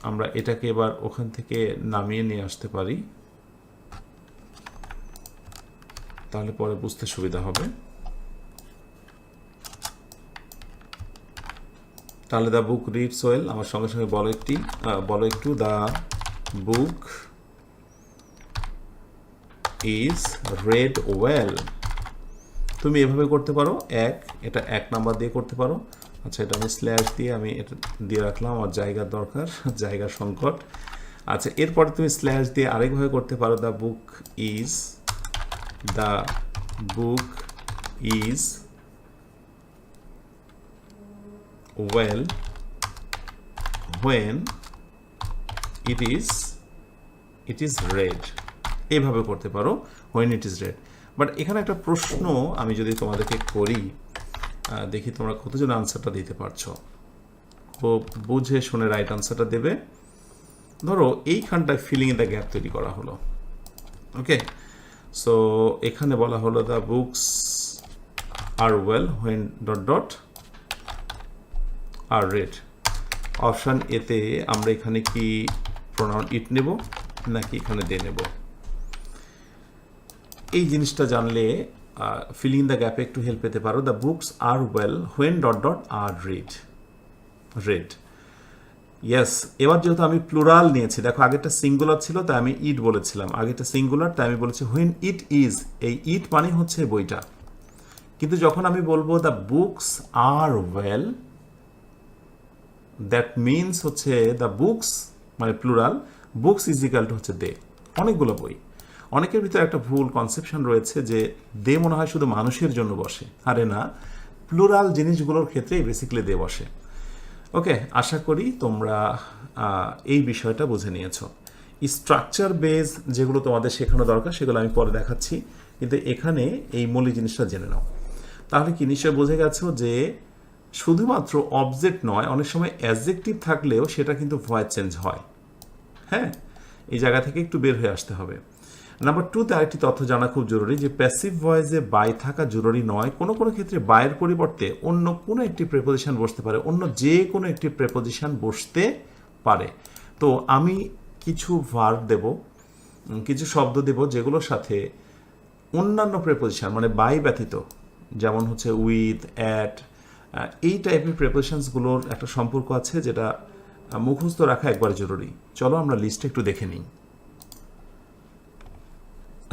আমরা এটাকে এবার ওখান থেকে নামিয়ে নিয়ে আসতে পারি, তাহলে পরে বুঝতে সুবিধা হবে। তাহলে দ্য বুক রিডস ওয়েল, আমার সঙ্গে সঙ্গে বলো একটু the book is red well. তুমি এভাবে করতে পারো, এটা 1 নাম্বার দিয়ে করতে পারো। আচ্ছা, এটা আমি স্ল্যাশ দিয়ে আমি এটা দিয়ে রাখলাম, আমার জায়গার দরকার, জায়গার সংকট। আচ্ছা, এরপরে তুমি স্ল্যাশ দিয়ে আরেকভাবে করতে পারো, the book is well when it is red. এইভাবে করতে পারো, when it is red. But এখানে একটা প্রশ্ন আমি যদি তোমাদেরকে করি, দেখি তোমরা কতজন আনসারটা দিতে পারছো। খুব বুঝে শুনে রাইট আনসারটা দেবে। ধরো এইখানটায় ফিলিং ইন দ্য গ্যাপ তৈরি করা হলো। ওকে, সো এখানে বলা হলো the books are well when dot dot are read. Option এতে আমরা এখানে কি প্রোনাউন ইট নেব নাকি এখানে দে নেব? এই জিনিসটা জানলে ফিলিং দ্য গ্যাপে একটু হেল্প পেতে পারো। The books are well when dot dot are read. Yes, এবার যেহেতু আমি প্লুরাল নিয়েছি, দেখো আগেরটা সিঙ্গুলার ছিল তাই আমি ইট বলেছিলাম, আগেরটা সিঙ্গুলার তাই আমি বলেছি হোয়েন ইট ইজ। এই ইট মানে হচ্ছে বইটা, কিন্তু যখন আমি বলবো the books are well, that means হচ্ছে দ্য বুকস মানে plural, books is equal to হচ্ছে দে, অনেকগুলো বই। অনেকের ভিতরে একটা ভুল কনসেপশন রয়েছে যে দে মনে হয় শুধু মানুষের জন্য বসে, আরে না, প্লুরাল জিনিসগুলোর ক্ষেত্রেই বেসিক্যালি দে বসে। ওকে, আশা করি তোমরা এই বিষয়টা বুঝে নিয়েছো। স্ট্রাকচার বেস যেগুলো তোমাদের শেখানো দরকার সেগুলো আমি পরে দেখাচ্ছি, কিন্তু এখানে এই মৌলিক জিনিসটা জেনে নাও। তাহলে কি নিশ্চয় বুঝে গেছো যে শুধুমাত্র অবজেক্ট নয়, অনেক সময় অ্যাডজেক্টিভ থাকলেও সেটা কিন্তু ভয়েস চেঞ্জ হয়। হ্যাঁ, এই জায়গা থেকে একটু বের হয়ে আসতে হবে। নাম্বার 2তে আরেকটি তথ্য জানা খুব জরুরি যে প্যাসিভ ভয়েসে বাই থাকা জরুরি নয়। কোনো কোনো ক্ষেত্রে বাইয়ের পরিবর্তে অন্য কোনো একটি প্রেপোজিশন বসতে পারে, অন্য যে কোনো একটি প্রেপোজিশন বসতে পারে। তো আমি কিছু ভার্ব দেব, কিছু শব্দ দেব যেগুলোর সাথে অন্যান্য প্রেপোজিশন মানে বাই ব্যতীত, যেমন হচ্ছে উইথ, অ্যাট, এই টাইপের প্রেপোজিশনসগুলোর একটা সম্পর্ক আছে যেটা মুখস্থ রাখা একবার জরুরি। চলো আমরা লিস্টে একটু দেখে নিই।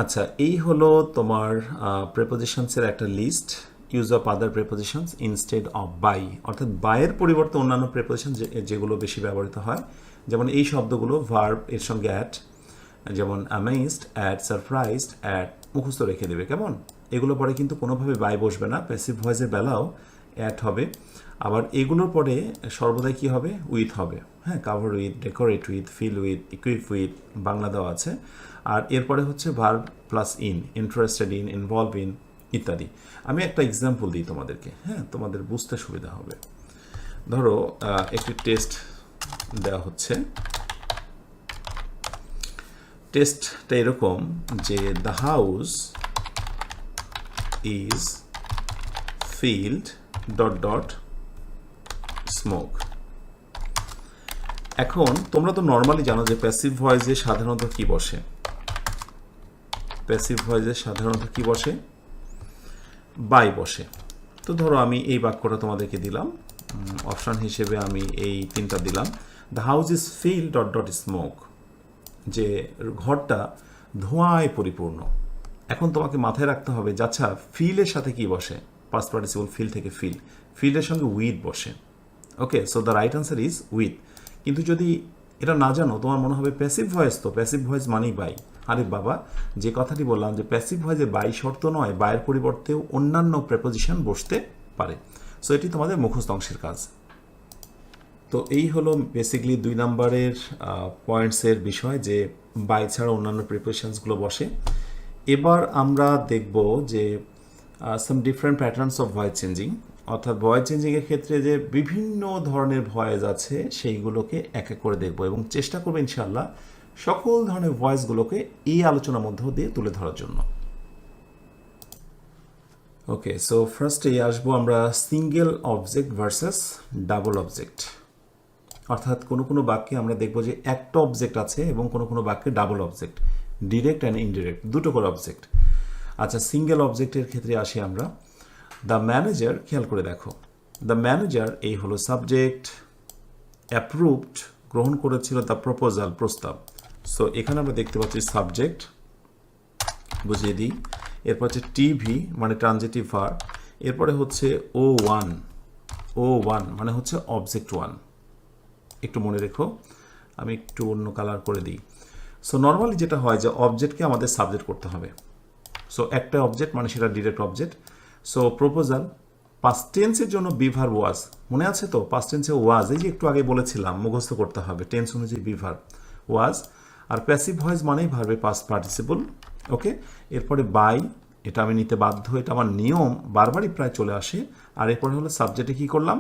আচ্ছা, এই হলো তোমার প্রেপোজিশনসের একটা list. Use of other prepositions instead of by, অর্থাৎ বাইয়ের পরিবর্তে অন্যান্য প্রেপোজিশন যেগুলো বেশি ব্যবহৃত হয়, যেমন এই শব্দগুলো ভার্ব এর সঙ্গে অ্যাট, যেমন অ্যামেজড, অ্যাট, সারপ্রাইজড, অ্যাট মুখস্থ রেখে দেবে, কেমন? এগুলো পরে কিন্তু কোনোভাবে বাই বসবে না, প্যাসিভ ভয়েসের বেলাও অ্যাট হবে। আবার এগুলোর পরে সর্বদাই কী হবে? উইথ হবে। হ্যাঁ, cover with, decorate with, fill with, equip with, Bangla দেওয়া আছে। আর এরপরে হচ্ছে verb plus in, interested in, involve in ইত্যাদি। আমি একটা এক্সাম্পল দিই তোমাদেরকে, হ্যাঁ, তোমাদের বুঝতে সুবিধা হবে। ধরো একটি টেস্ট দেওয়া হচ্ছে, টেস্টটা এরকম যে the house is field dot dot smoke. এখন তোমরা তো নর্মালি জানো যে প্যাসিভ ভয়েসে সাধারণত কি বসে, প্যাসিভ ভয়েসে সাধারণত কি বসে? বাই বসে। তো ধরো আমি এই বাক্যটা তোমাদেরকে দিলাম, অপশান হিসেবে আমি এই 3টা দিলাম। The house is field dot dot smoke, যে ঘরটা ধোঁয়ায় পরিপূর্ণ। এখন তোমাকে মাথায় রাখতে হবে যে আচ্ছা ফিলের সাথে কি বসে? পাস্ট পার্টিসিপল ফিল থেকে ফিল্ডের সঙ্গে উইথ বসে। Okay, so the right answer is with. কিন্তু যদি এটা না জানো, তোমার মনে হবে প্যাসিভ ভয়েস, তো প্যাসিভ ভয়েস মানেই বাই। আরে বাবা, যে কথাটি বললাম যে প্যাসিভ ভয়েসে বাই শর্ত নয়, বাইয়ের পরিবর্তেও অন্যান্য প্রেপোজিশন বসতে পারে। সো এটি তোমাদের মুখস্থ অংশের কাজ। তো এই হলো বেসিক্যালি 2 নম্বরের পয়েন্টসের বিষয়, যে বাই ছাড়া অন্যান্য প্রিপোজিশনসগুলো বসে। এবার আমরা দেখব যে সাম different patterns of voice changing, অর্থাৎ ভয়েস চেঞ্জিংয়ের ক্ষেত্রে যে বিভিন্ন ধরনের ভয়েস আছে সেইগুলোকে এক এক করে দেখব এবং চেষ্টা করবো ইনশাআল্লাহ সকল ধরনের ভয়েসগুলোকে এই আলোচনার মধ্য দিয়ে তুলে ধরার জন্য। ওকে, সো ফার্স্টে আসবো আমরা single object versus double object. অর্থাৎ কোনো কোনো বাক্যে আমরা দেখব যে একটা অবজেক্ট আছে এবং কোনো কোনো বাক্যে double object, direct and indirect দুটো করে অবজেক্ট। আচ্ছা, সিঙ্গেল অবজেক্টের ক্ষেত্রে আসি আমরা। দ্য ম্যানেজার, খেয়াল করে দেখো, দ্য ম্যানেজার এই হলো সাবজেক্ট, অ্যাপ্রুভড গ্রহণ করেছিল দ্য প্রপোজাল প্রস্তাব। সো এখানে আমরা দেখতে পাচ্ছি সাবজেক্ট, বুঝিয়ে দিই। এরপর হচ্ছে টিভি মানে ট্রানজিটিভ ভার্ব, এরপরে হচ্ছে ও ওয়ান মানে হচ্ছে অবজেক্ট ওয়ান। একটু মনে রেখো, আমি একটু অন্য কালার করে দিই। সো নর্মালি যেটা হয় যে অবজেক্টকে আমাদের সাবজেক্ট করতে হবে। সো একটা অবজেক্ট মানে সেটা direct object. So proposal, past টেন্সের জন্য বি ভার্ব ওয়াজ, মনে আছে তো? পাস্ট টেন্সে ওয়াজ, এই যে একটু আগে বলেছিলাম মুখস্থ করতে হবে টেন্স অনুযায়ী বি ভার্ব ওয়াজ। আর প্যাসিভ ভয়েস মানেই ভার্বে পাস্ট পার্টিসিপল। ওকে, এরপরে বাই, এটা আমি নিতে বাধ্য, এটা আমার নিয়ম, বারবারই প্রায় চলে আসে। আর এরপরে হলো সাবজেক্টে কী করলাম,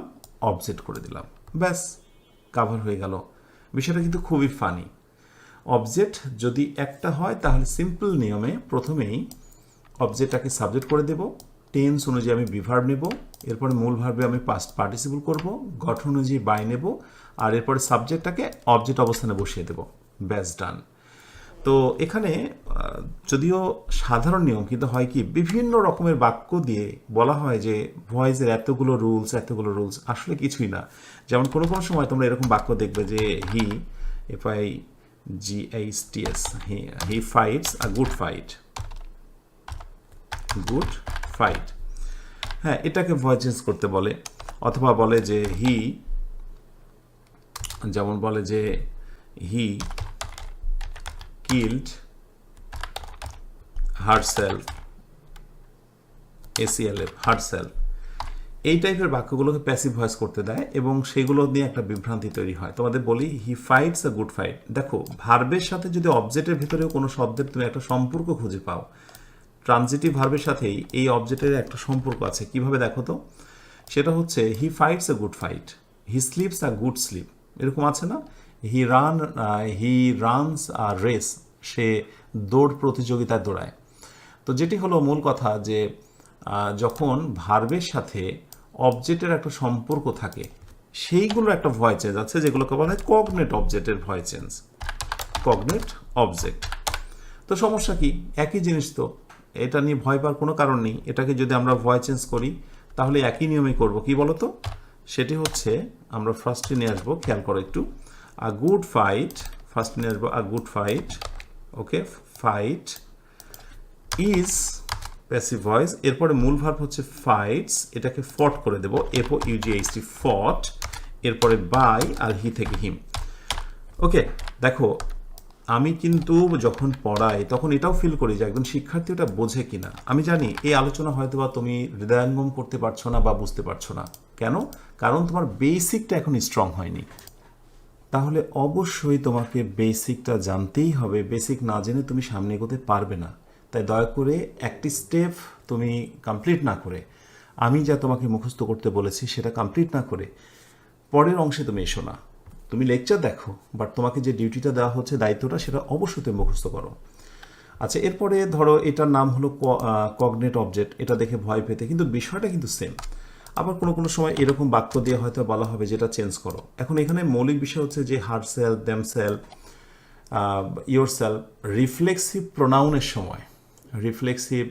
অবজেক্ট করে দিলাম, ব্যাস কাভার হয়ে গেল। বিষয়টা কিন্তু খুবই ফানি। অবজেক্ট যদি একটা হয় তাহলে সিম্পল নিয়মে প্রথমেই অবজেক্টটাকে সাবজেক্ট করে দেব, টেন্স অনুযায়ী আমি বি ভার্ব নেব, এরপরে মূল ভার্বে আমি পাস্ট পার্টিসিপল করব, গঠন অনুযায়ী বাই নেব, আর এরপরে সাবজেক্টটাকে অবজেক্ট অবস্থানে বসিয়ে দেব, ব্যাস ডান। তো এখানে যদিও সাধারণ নিয়ম, কিন্তু হয় কি বিভিন্ন রকমের বাক্য দিয়ে বলা হয় যে ভয়েসের এতগুলো রুলস, আসলে কিছুই না। যেমন কোনো কোনো সময় তোমরা এরকম বাক্য দেখবে যে FIGHTS, he fights a good fight, হ্যাঁ, এটাকে ভয়েস চেঞ্জ করতে বলে। অথবা বলে যে যেমন বলে যে হি killed herself, ACLF, herself, এই টাইপের বাক্যগুলোকে প্যাসিভ ভয়েস করতে দেয় এবং সেগুলো নিয়ে একটা বিভ্রান্তি তৈরি হয়। তোমাদের বলি হি ফাইটস আ গুড ফাইট, দেখো ভার্বের সাথে যদি অবজেক্টের ভিতরেও কোনো শব্দের তুমি একটা সম্পর্ক খুঁজে পাও, ট্রানজিটিভ ভার্বের সাথেই এই অবজেক্টের একটা সম্পর্ক আছে। কিভাবে দেখো তো? সেটা হচ্ছে he fights a good fight, he sleeps a good sleep, এরকম আছে না? হি রানস আ রেস, সে দৌড় প্রতিযোগিতায় দৌড়ায়। তো যেটি হলো মূল কথা যে যখন ভার্বের সাথে অবজেক্টের একটা সম্পর্ক থাকে সেইগুলো একটা ভয়েস চেঞ্জ আছে, যেগুলোকে বলা হয় কগনেট অবজেক্টের ভয়েস চেঞ্জ, কগনেট অবজেক্ট। তো সমস্যা কি? একই জিনিস তো, এটা নিয়ে ভয় পাওয়ার কোনো কারণ নেই। এটাকে যদি আমরা ভয়েস চেঞ্জ করি তাহলে একই নিয়মেই করব। কি বলো তো? সেটি হচ্ছে আমরা ফার্স্টে নিয়ে আসবো, খেয়াল করো একটু, আ গুড ফাইট, ফার্স্ট নিয়ে আসবো আ good fight. Okay, fight is passive voice, এরপরে মূল ভার্ব হচ্ছে ফাইটস, এটাকে ফট করে দেবো, FOUGHT, ফট, এরপরে বাই আর হি থেকে হিম। ওকে, দেখো আমি কিন্তু যখন পড়াই তখন এটাও ফিল করি যে একজন শিক্ষার্থী ওটা বোঝে কিনা। আমি জানি এই আলোচনা হয়তো বা তুমি হৃদয়ঙ্গম করতে পারছো না বা বুঝতে পারছো না। কেন? কারণ তোমার বেসিকটা এখন স্ট্রং হয়নি। তাহলে অবশ্যই তোমাকে বেসিকটা জানতেই হবে। বেসিক না জেনে তুমি সামনে এগোতে পারবে না। তাই দয়া করে একটি স্টেপ তুমি কমপ্লিট না করে, আমি যা তোমাকে মুখস্থ করতে বলেছি সেটা কমপ্লিট না করে পরের অংশে তুমি এসো না। তুমি লেকচার দেখো, বাট তোমাকে যে ডিউটিটা দেওয়া হচ্ছে, দায়িত্বটা, সেটা অবশ্যই তুমি মুখস্থ করো। আচ্ছা, এরপরে ধরো এটার নাম হলো কগনেট অবজেক্ট, এটা দেখে ভয় পেতে, কিন্তু বিষয়টা কিন্তু সেম। আবার কোনো কোনো সময় এরকম বাক্য দিয়ে হয়তো বলা হবে যেটা চেঞ্জ করো। এখন এখানে মৌলিক বিষয় হচ্ছে যে হারসেলফ, দেমসেলফ, ইয়োরসেলফ, রিফ্লেক্সিভ প্রোনাউনের সময়, রিফ্লেক্সিভ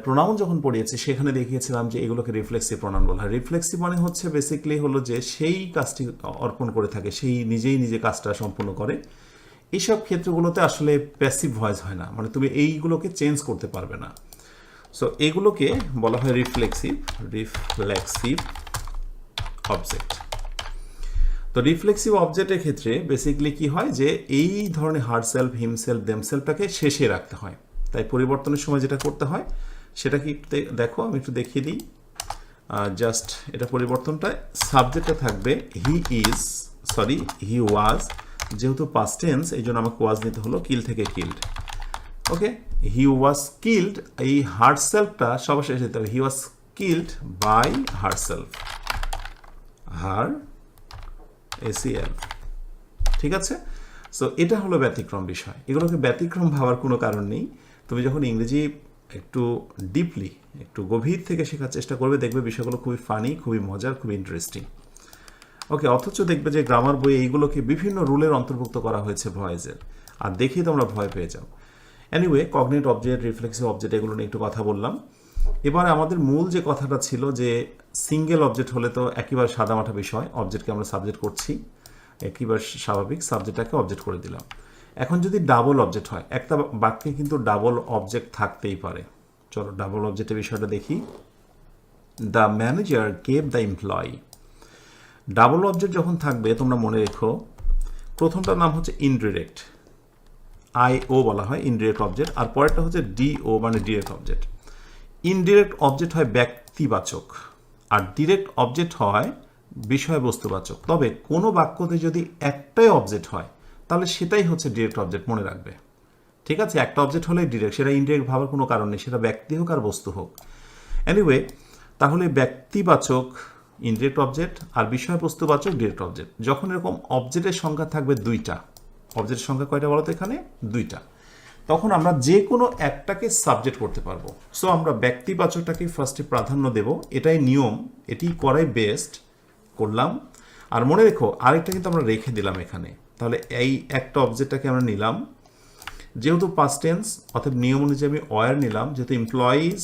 প্রোনাউন যখন পড়িয়েছি সেখানে দেখিয়েছিলাম যে এগুলোকে রিফ্লেক্সিভ প্রোনাউন বলা হয়। রিফ্লেক্সিভ মানে হচ্ছে বেসিক্যালি হলো যে সেই কাজটি অর্পণ করে থাকে, সেই নিজে কাজটা সম্পূর্ণ করে। এইসব ক্ষেত্রগুলোতে আসলে প্যাসিভ ভয়েস হয় না, মানে তুমি এইগুলোকে চেঞ্জ করতে পারবে না। সো এগুলোকে বলা হয় রিফ্লেক্সিভ অবজেক্ট। তো রিফ্লেক্সিভ অবজেক্টের ক্ষেত্রে বেসিক্যালি কি হয় যে এই ধরনের হারসেলফ, হিমসেলফ, দেমসেলফটাকে শেষে রাখতে হয়। তাই পরিবর্তনের সময় যেটা করতে হয় সেটা কি দেখো, আমি একটু দেখিয়ে দিই। জাস্ট এটা পরিবর্তনটা, সাবজেক্টটা থাকবে হি ওয়াজ, যেহেতু পাস্ট টেন্স এই জন্য আমাকে ওয়াজ নিতে হলো, কিল থেকে killed. Okay, he was killed, এই হারসেলফটা সবার শেষে দিতে হবে, he was killed by herself, her ACL, ঠিক আছে। সো এটা হলো ব্যতিক্রম বিষয়, এগুলোকে ব্যতিক্রম ভাবার কোনো কারণ নেই। তুমি যখন ইংরেজি একটু ডিপলি, একটু গভীর থেকে শেখার চেষ্টা করবে, দেখবে বিষয়গুলো খুবই ফানি, খুবই মজার, খুবই ইন্টারেস্টিং। ওকে, অথচ দেখবে যে গ্রামার বইয়ে এইগুলোকে বিভিন্ন রুলের অন্তর্ভুক্ত করা হয়েছে ভয়েসের, আর দেখেই তোমরা ভয় পেয়ে যাও। এনিওয়ে, কগনিট অবজেক্ট, রিফ্লেক্সিভ অবজেক্ট, এগুলো নিয়ে একটু কথা বললাম। এবার আমাদের মূল যে কথাটা ছিল যে সিঙ্গেল অবজেক্ট হলে তো একেবারে সাদামাটা বিষয়, অবজেক্টকে আমরা সাবজেক্ট করছি, একেবারে স্বাভাবিক, সাবজেক্টটাকে অবজেক্ট করে দিলাম। এখন যদি ডাবল অবজেক্ট হয়, একটা বাক্যে কিন্তু ডাবল অবজেক্ট থাকতেই পারে। চলো ডাবল অবজেক্টের বিষয়টা দেখি। The manager gave the employee. Double object যখন থাকবে তোমরা মনে রেখো, প্রথমটার নাম হচ্ছে ইনডিরেক্ট, IO বলা হয় ইনডিরেক্ট অবজেক্ট, আর পরেরটা হচ্ছে DO মানে ডিরেক্ট অবজেক্ট। ইনডিরেক্ট অবজেক্ট হয় ব্যক্তিবাচক, আর ডিরেক্ট অবজেক্ট হয় বিষয়বস্তুবাচক। তবে কোনো বাক্যতে যদি একটাই অবজেক্ট হয় তাহলে সেটাই হচ্ছে ডিরেক্ট অবজেক্ট, মনে রাখবে, ঠিক আছে। একটা অবজেক্ট হলেই ডিরেক্ট, সেটা ইনডিরেক্ট ভাবার কোনো কারণ নেই, সেটা ব্যক্তি হোক আর বস্তু হোক। এনিওয়ে, তাহলে ব্যক্তিবাচক ইনডিরেক্ট অবজেক্ট আর বিষয়বস্তুবাচক ডিরেক্ট অবজেক্ট। যখন এরকম অবজেক্টের সংখ্যা থাকবে দুইটা, অবজেক্টের সংখ্যা কয়টা বলো তো এখানে? দুইটা, তখন আমরা যে কোনো একটাকে সাবজেক্ট করতে পারবো। সো আমরা ব্যক্তিবাচকটাকে ফার্স্টে প্রাধান্য দেব, এটাই নিয়ম, এটি করাই বেস্ট, করলাম। আর মনে রেখো আরেকটা কিন্তু আমরা রেখে দিলাম এখানে, তাহলে এই একটা অবজেক্টটাকে আমরা নিলাম, যেহেতু পাস্ট টেন্স অর্থাৎ নিয়ম অনুযায়ী আমি ওয়ার নিলাম, যেহেতু এমপ্লয়িজ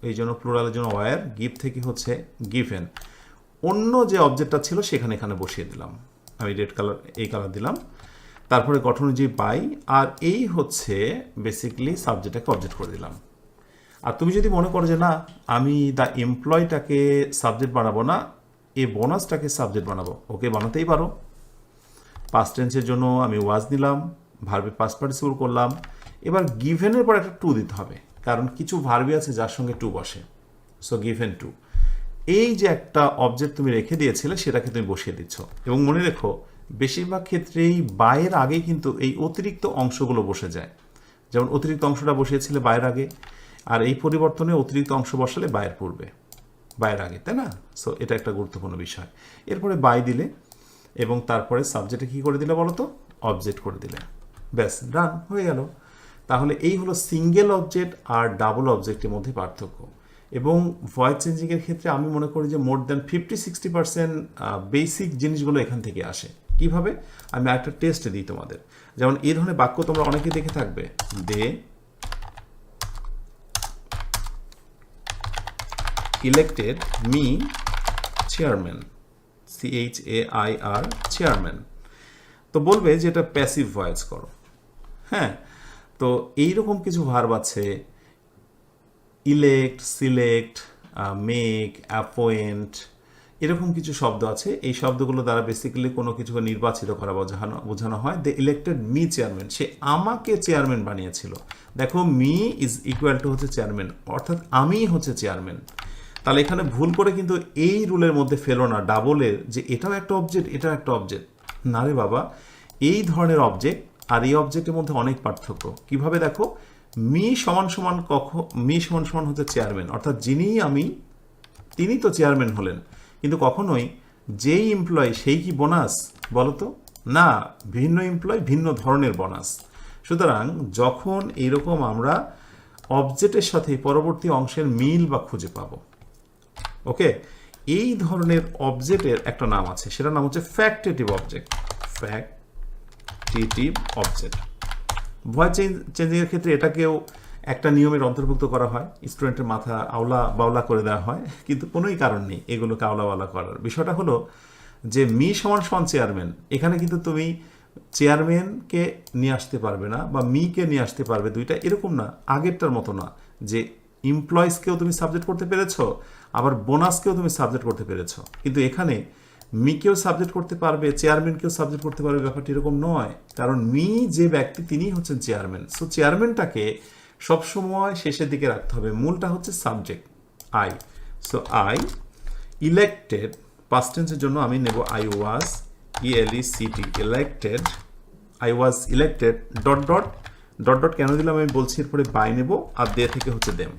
এই জন্য প্লুরালের জন্য ওয়ার, গিভ থেকে হচ্ছে গিভেন, অন্য যে অবজেক্টটা ছিল সেখানে এখানে বসিয়ে দিলাম, আমি রেড কালার এই কালার দিলাম, তারপরে গঠন অনুযায়ী বাই, আর এই হচ্ছে বেসিক্যালি সাবজেক্টটাকে অবজেক্ট করে দিলাম। আর তুমি যদি মনে করো যে না আমি দ্য এমপ্লয়টাকে সাবজেক্ট বানাবো না, এ বোনাসটাকে সাবজেক্ট বানাবো, ওকে বানাতেই পারো। পাস্ট টেন্সের জন্য আমি ওয়াজ নিলাম, ভার্বে পাস্ট পার্টিসিপল করলাম, এবার গিভেনের পর একটা টু দিতে হবে, কারণ কিছু ভার্বই আছে যার সঙ্গে টু বসে, সো গিভেন টু। এই যে একটা অবজেক্ট তুমি রেখে দিয়েছিলে সেটাকে তুমি বসিয়ে দিচ্ছ, এবং মনে রেখো বেশিরভাগ ক্ষেত্রেই বায়ের আগেই কিন্তু এই অতিরিক্ত অংশগুলো বসে যায়। যেমন অতিরিক্ত অংশটা বসিয়েছিলে বায়ের আগে, আর এই পরিবর্তনে অতিরিক্ত অংশ বসালে বায়ের পূর্বে, বায়ের আগে, তাই না? সো এটা একটা গুরুত্বপূর্ণ বিষয়। এরপরে বাই দিলে এবং তারপরে সাবজেক্টে কী করে দিলে বলো তো? অবজেক্ট করে দিলে, ব্যাস ডান হয়ে গেল। তাহলে এই হলো সিঙ্গেল অবজেক্ট আর ডাবল অবজেক্টের মধ্যে পার্থক্য। এবং ভয়েস চেঞ্জিংয়ের ক্ষেত্রে আমি মনে করি যে মোর দ্যান 50-60% বেসিক জিনিসগুলো এখান থেকে আসে। কিভাবে? আমি একটা টেস্ট দিই তোমাদের। যেমন এই ধরনের বাক্য তোমরা অনেকে দেখে থাকবে, they elected me chairman, CHAIR chairman, তো বলবে যে এটা প্যাসিভ ভয়েস করো। হ্যাঁ, তো এইরকম কিছু ভার্ব আছে, ইলেক্ট, সিলেক্ট, মেক, অ্যাপয়েন্ট, এরকম কিছু শব্দ আছে। এই শব্দগুলো দ্বারা বেসিক্যালি কোনো কিছুকে নির্বাচিত করা বোঝানো হয়। দে ইলেক্টেড মি চেয়ারম্যান, সে আমাকে চেয়ারম্যান বানিয়েছিল। দেখো মি ইজ ইকুয়াল টু হচ্ছে চেয়ারম্যান, অর্থাৎ আমি হচ্ছে চেয়ারম্যান। তাহলে এখানে ভুল করে কিন্তু এই রুলের মধ্যে ফেলো না ডাবলের, যে এটাও একটা অবজেক্ট এটাও একটা অবজেক্ট। না রে বাবা, এই ধরনের অবজেক্ট আর এই অবজেক্টের মধ্যে অনেক পার্থক্য। কিভাবে দেখো, মি সমান সমান হচ্ছে চেয়ারম্যান, অর্থাৎ যিনি আমি তিনি তো চেয়ারম্যান হলেন, কিন্তু কখনোই যেই এমপ্লয় সেই কি বোনাস বলো তো? না, ভিন্ন এমপ্লয় ভিন্ন ধরনের বোনাস। সুতরাং যখন এইরকম আমরা অবজেক্টের সাথে পরবর্তী অংশের মিল বা খুঁজে পাবো, ওকে, এই ধরনের অবজেক্টের একটা নাম আছে, সেটার নাম হচ্ছে factitive object. Factitive object voice চেঞ্জিংয়ের ক্ষেত্রে এটাকেও একটা নিয়মের অন্তর্ভুক্ত করা হয়, স্টুডেন্টের মাথা আওলা বাওলা করে দেওয়া হয়, কিন্তু কোনোই কারণ নেই এগুলোকে আওলা বাওলা করার। বিষয়টা হলো যে মি সমান সমান চেয়ারম্যান, এখানে কিন্তু তুমি চেয়ারম্যানকে নিয়ে আসতে পারবে না বা মিকে নিয়ে আসতে পারবে দুইটা, এরকম না, আগেরটার মতো না যে এমপ্লয়িজকেও তুমি সাবজেক্ট করতে পেরেছো আবার বোনাসকেও তুমি সাবজেক্ট করতে পেরেছো। কিন্তু এখানে মিকেও সাবজেক্ট করতে পারবে, চেয়ারম্যানকেও সাবজেক্ট করতে পারবে, ব্যাপারটি এরকম নয়, কারণ মি যে ব্যক্তি তিনিই হচ্ছেন চেয়ারম্যান। সো চেয়ারম্যানটাকে সবসময় শেষের দিকে রাখতে হবে, মূলটা হচ্ছে subject I. So I elected, past টেন্সের জন্য আমি নেব I was, ELECT, elected, I was elected dot dot dot dot কেন দিলাম আমি বলছি, এরপরে বাই নেব, আর দে থেকে হচ্ছে দেম।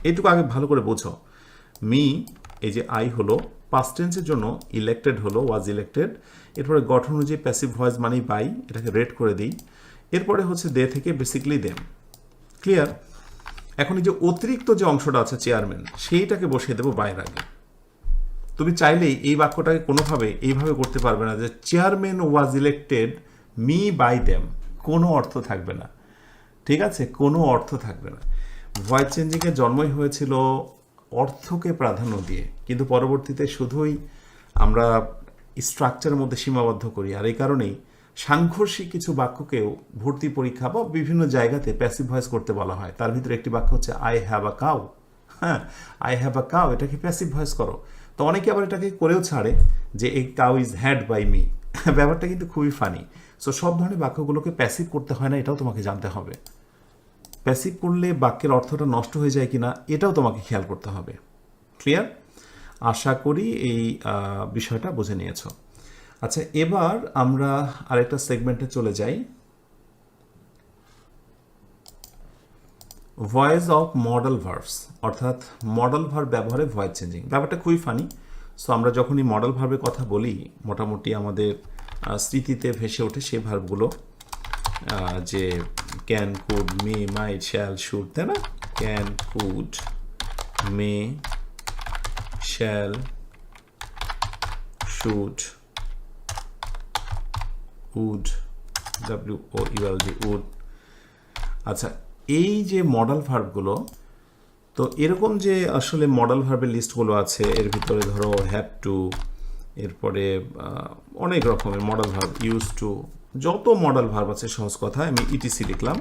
এইটুকু আগে ভালো করে বোঝো। মি, এই যে আই হলো পাস্ট টেন্সের জন্য ইলেক্টেড হলো, ওয়াজ ইলেক্টেড। এরপরে গঠন অনুযায়ী প্যাসিভ ভয়েস মানেই বাই, এটাকে রেড করে দিই। এরপরে হচ্ছে দে থেকে বেসিক্যালি দেম। ক্লিয়ার? এখন এই যে অতিরিক্ত যে অংশটা আছে চেয়ারম্যান, সেইটাকে বসিয়ে দেবো বাইয়ের আগে। তুমি চাইলেই এই বাক্যটাকে কোনোভাবে এইভাবে করতে পারবে না যে chairman was elected me by them, কোনো অর্থ থাকবে না। ঠিক আছে, কোনো অর্থ থাকবে না। ভয়েস চেঞ্জিংয়ের জন্মই হয়েছিল অর্থকে প্রাধান্য দিয়ে, কিন্তু পরবর্তীতে শুধুই আমরা স্ট্রাকচারের মধ্যে সীমাবদ্ধ করি। আর এই কারণেই সাংঘর্ষিক কিছু বাক্যকেও ভর্তি পরীক্ষা বা বিভিন্ন জায়গাতে প্যাসিভ ভয়েস করতে বলা হয়। তার ভিতরে একটি বাক্য হচ্ছে আই হ্যাভ আ কাউ। হ্যাঁ, আই হ্যাভ আ কাউ, এটাকে প্যাসিভ ভয়েস করো। তো অনেকে আবার এটাকে করেও ছাড়ে যে এই cow is had by me. ব্যাপারটা কিন্তু খুবই ফানি। সো সব ধরনের বাক্যগুলোকে প্যাসিভ করতে হয় না, এটাও তোমাকে জানতে হবে। প্যাসিভ করলে বাক্যের অর্থটা নষ্ট হয়ে যায় কিনা এটাও তোমাকে খেয়াল করতে হবে। ক্লিয়ার? আশা করি এই বিষয়টা বুঝে নিয়েছ। আচ্ছা, এবার আমরা আরেকটা সেগমেন্টে চলে যাই, ভয়েস অফ মডেল ভার্বস, অর্থাৎ মডেল ভার্ব ব্যবহারে ভয়েস চেঞ্জিং। ব্যাপারটা খুবই ফানি। সো আমরা যখনই মডেল ভার্বের কথা বলি, মোটামুটি আমাদের স্মৃতিতে ভেসে ওঠে সেই ভার্বগুলো, যে can, could, may, might, shall, should, তাই না? Can, could, may, shall, should, would, WOULD, would. আচ্ছা, এই যে মডেল ভার্বগুলো, তো এরকম যে আসলে মডেল ভার্বের লিস্টগুলো আছে, এর ভিতরে ধরো হ্যাভ টু, এরপরে অনেক রকমের মডেল ভার্ব, ইউজ টু, যত মডেল ভার্ব আছে সহজ কথায় আমি ইটিসি লিখলাম।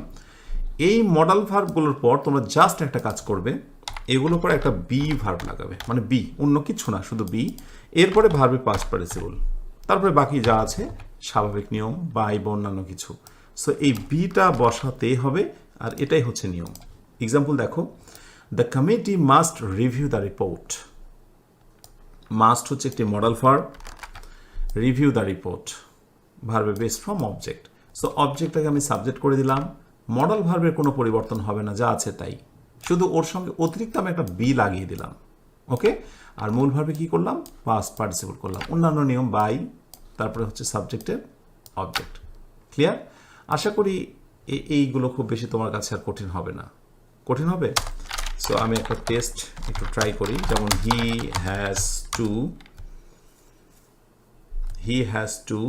এই মডেল ভার্বগুলোর পর তোমরা জাস্ট একটা কাজ করবে, এগুলোর পর একটা বি ভার্ব লাগাবে, মানে বি, অন্য কিছু না, শুধু বি। এরপরে ভার্বে পাস্ট পার্টিসিপল, তারপরে বাকি যা আছে স্বাভাবিক নিয়ম বা অন্যান্য কিছু। সো এই বিটা বসাতেই হবে, আর এটাই হচ্ছে নিয়ম। এক্সাম্পল দেখো, the committee must review the report. Must হচ্ছে একটি model verb, review the report ভার্বে বেস ফ্রম অবজেক্ট। সো অবজেক্টটাকে আমি সাবজেক্ট করে দিলাম, মডেল ভার্বের কোনো পরিবর্তন হবে না, যা আছে তাই, শুধু ওর সঙ্গে অতিরিক্ত আমি একটা বি লাগিয়ে দিলাম। ওকে, আর মূল ভার্বে কি করলাম? পাস্ট পার্টিসিপল করলাম, অন্যান্য নিয়ম বাই, তারপরে হচ্ছে সাবজেক্টের অবজেক্ট। ক্লিয়ার? আশা করি এইগুলো খুব বেশি তোমার কাছে আর কঠিন হবে না। কঠিন হবে? সো আমি একটা টেস্ট একটু ট্রাই করি, যেমন he has to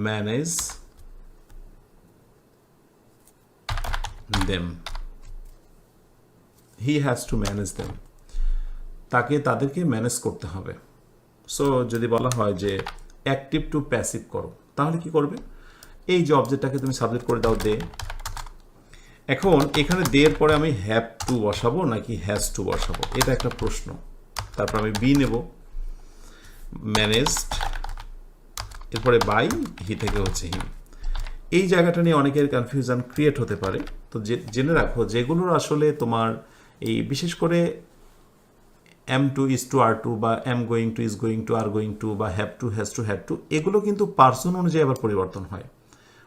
manage them. He has to manage them, তাদেরকে ম্যানেজ করতে হবে। সো যদি বলা হয় যে অ্যাক্টিভ টু প্যাসিভ করো, তাহলে কি করবে? এই যে অবজেক্টটাকে তুমি সাবজেক্ট করে দাও দে। এখন এখানে দে এর পরে আমি হ্যাভ টু বসাবো নাকি হ্যাজ টু বসাবো, এটা একটা প্রশ্ন। তারপর আমি বি নেব, ম্যানেজড, এরপরে বাই, হি থেকে হচ্ছে হিম। এই জায়গাটা নিয়ে অনেকের কনফিউশন ক্রিয়েট হতে পারে। তো জেনে রাখো, যেগুলোর আসলে তোমার এই বিশেষ করে am to, is to, are to, বা am going to, is going to, are going to, বা have to, has to, had to, এগুলো কিন্তু পার্সন অনুযায়ী আবার পরিবর্তন হয়,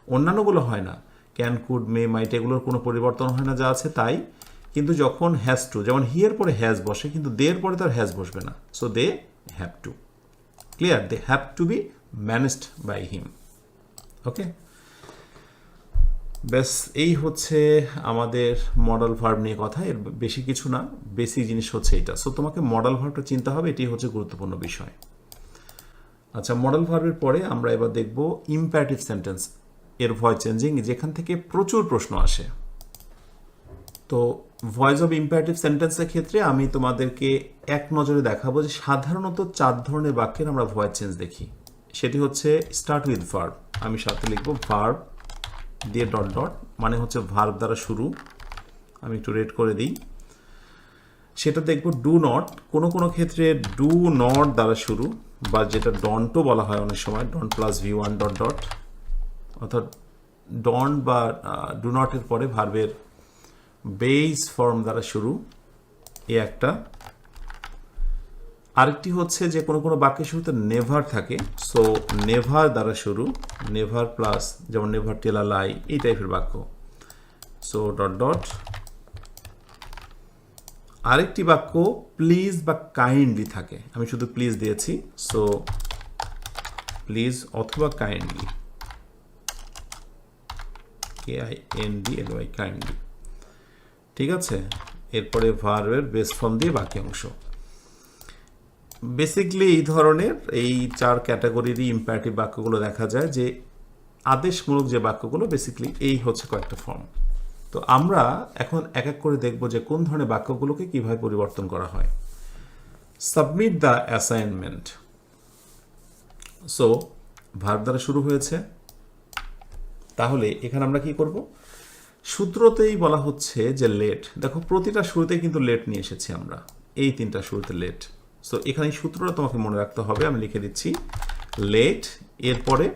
অন্যান্যগুলো হয় না। ক্যান, কুড, মে, মাইট, এগুলোর কোনো পরিবর্তন হয় না, যা আছে তাই। কিন্তু যখন হ্যাজ টু, যেমন হি এর পরে হ্যাজ বসে, কিন্তু দে এর পরে তার হ্যাজ বসবে না। So they have to. Clear? They have to be managed by him. Okay, ব্যাস এই হচ্ছে আমাদের মডেল ভার্ব নিয়ে কথা। এর বেশি কিছু না, বেসিক জিনিস হচ্ছে এটা। সো তোমাকে মডেল ভার্বটা চিন্তা হবে, এটি হচ্ছে গুরুত্বপূর্ণ বিষয়। আচ্ছা, মডেল ভার্বের পরে আমরা এবার দেখব ইম্পারেটিভ সেন্টেন্স এর ভয়েস চেঞ্জিং, যেখান থেকে প্রচুর প্রশ্ন আসে। তো ভয়েস অফ ইম্পারেটিভ সেন্টেন্সের ক্ষেত্রে আমি তোমাদেরকে এক নজরে দেখাবো যে সাধারণত 4 ধরনের বাক্যের আমরা ভয়েস চেঞ্জ দেখি। সেটি হচ্ছে স্টার্ট উইথ ভার্ব, আমি সাথে লিখবো ভার্ব দিয়ে ডট ডট, মানে হচ্ছে ভার্ব দ্বারা শুরু। আমি একটু রেড করে দিই। সেটা দেখব ডু নট, কোনো কোনো ক্ষেত্রে ডু নট দ্বারা শুরু, বা যেটা ডন্টও বলা হয় অনেক সময়, don't plus V1 dot dot, অর্থাৎ ডন্ট বা ডু নটের পরে ভার্বের বেস ফর্ম দ্বারা শুরু, এ একটা। আরেকটি হচ্ছে যে কোনো কোনো বাক্যের শুরুতে নেভার থাকে, সো নেভার দ্বারা শুরু, নেভার প্লাস, যেমন নেভার টেল আ লাই, এই টাইপের বাক্য। So dot dot. আরেকটি বাক্য প্লিজ বা কাইন্ডলি থাকে, আমি শুধু প্লিজ দিয়েছি, সো প্লিজ অথবা কাইন্ডলি, KINDLY, কাইন্ডলি। ঠিক আছে, এরপরে ভার্বের বেস ফর্ম দিয়ে বাকি অংশ। বেসিকলি এই ধরনের এই 4 ক্যাটাগরিরই ইম্পারেটিভ বাক্যগুলো দেখা যায়, যে আদেশমূলক যে বাক্যগুলো বেসিকলি এই হচ্ছে কয়েকটা ফর্ম। তো আমরা এখন এক এক করে দেখব যে কোন ধরনের বাক্যগুলোকে কিভাবে পরিবর্তন করা হয়। Submit the assignment. So verb দ্বারা শুরু হয়েছে, তাহলে এখানে আমরা কি করব, সূত্রতেই বলা হচ্ছে যে লেট। দেখো প্রতিটা শুরুতেই কিন্তু লেট নিয়ে এসেছি আমরা, এই 3টা শুরুতে লেট। সো এখানে সূত্রটা তোমাকে মনে রাখতে হবে, আমি লিখে দিচ্ছি লেট, এরপরে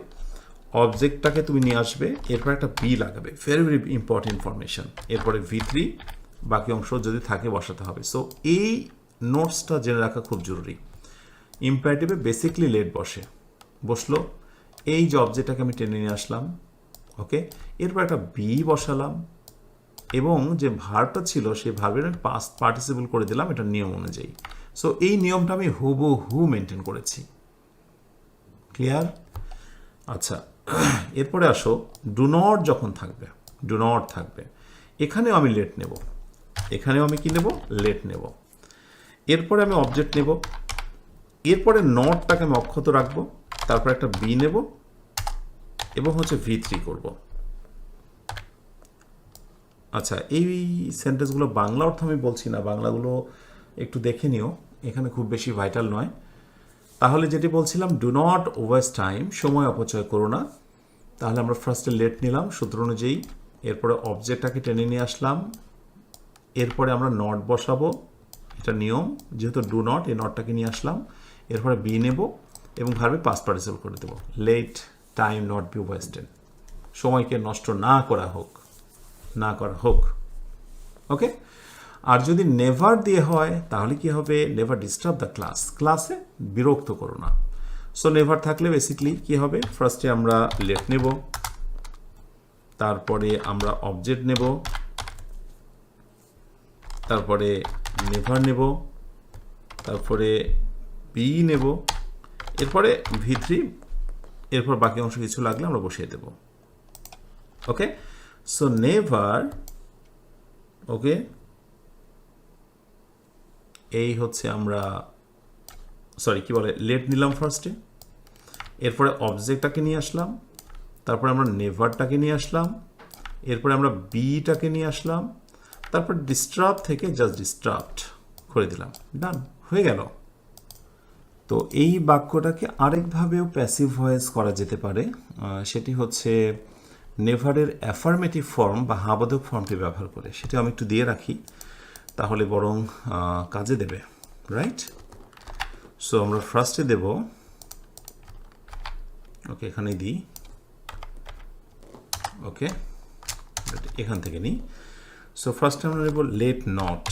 অবজেক্টটাকে তুমি নিয়ে আসবে, এরপর একটা বি লাগাবে, ভেরি ভেরি ইম্পর্টেন্ট ইনফরমেশন, এরপরে V3, বাকি অংশ যদি থাকে বসাতে হবে। সো এই নোটসটা জেনে রাখা খুব জরুরি। ইম্পারেটিভে বেসিকলি লেট বসলো, এই যে অবজেক্টটাকে আমি টেনে নিয়ে আসলাম, ওকে, এরপর একটা বি বসালাম, এবং যে ভার্বটা ছিল সেই ভার্বের আমি পাস্ট পার্টিসিপল করে দিলাম এটা নিয়ম অনুযায়ী। সো এই নিয়মটা আমি হুবহু মেনটেন করেছি। ক্লিয়ার? আচ্ছা, এরপরে আসো ডু নট যখন থাকবে, ডু নট থাকবে, এখানেও আমি লেট নেব, এখানেও আমি কি নেব, লেট নেব। এরপরে আমি অবজেক্ট নেব, এরপরে নটটাকে আমি অক্ষত রাখবো, তারপর একটা বি নেব, এবং হচ্ছে V3 করব। আচ্ছা, এই সেন্টেন্সগুলো বাংলা অর্থ আমি বলছি না, বাংলাগুলো একটু দেখে নিও, এখানে খুব বেশি ভাইটাল নয়। তাহলে যেটি বলছিলাম, ডু নট ওয়েস্ট টাইম, সময় অপচয় করো না। তাহলে আমরা ফার্স্টে লেট নিলাম সূত্র অনুযায়ী, এরপরে অবজেক্টটাকে টেনে নিয়ে আসলাম, এরপরে আমরা নট বসাবো, এটা নিয়ম, যেহেতু ডু নট, এই নটটাকে নিয়ে আসলাম, এরপরে বি নেব এবং ভার্বে পাস্ট পার্টিসিপল করে দেবো। Let time not be wasted, সময়কে নষ্ট না করা হোক, না করা হোক। ওকে, আর যদি নেভার দিয়ে হয় তাহলে কি হবে, নেভার ডিস্টার্ব দ্য ক্লাস, ক্লাসে বিরক্ত করো না। সো নেভার থাকলে বেসিকলি কি হবে, ফার্স্টে আমরা লেট নেব, তারপরে আমরা অবজেক্ট নেব, তারপরে নেভার নেব, তারপরে বি নেব, এরপরে V3, এরপর বাকি অংশ কিছু লাগলে আমরা বসিয়ে দেব। ওকে, সো নেভার, ওকে, এই হচ্ছে আমরা সরি কি বলে লেট নিলাম ফার্স্টে, এরপরে অবজেক্টটাকে নিয়ে আসলাম, তারপরে আমরা নেভারটাকে নিয়ে আসলাম, এরপরে আমরা বিটাকে নিয়ে আসলাম, তারপর ডিস্টার্ব থেকে জাস্ট ডিস্টার্বড করে দিলাম, ডান হয়ে গেল। তো এই বাক্যটাকে আরেকভাবেও প্যাসিভ ভয়েস করা যেতে পারে, সেটি হচ্ছে নেভারের অ্যাফার্মেটিভ ফর্ম বা হাবোধক ফর্মটি ব্যবহার করে, সেটা আমি একটু দিয়ে রাখি, তাহলে বরং কাজে দেবে, রাইট? সো আমরা ফার্স্টে দেব, ওকে এখানে দিই, ওকে এখান থেকে নিই। সো ফার্স্টে আমরা নেব লেট নট।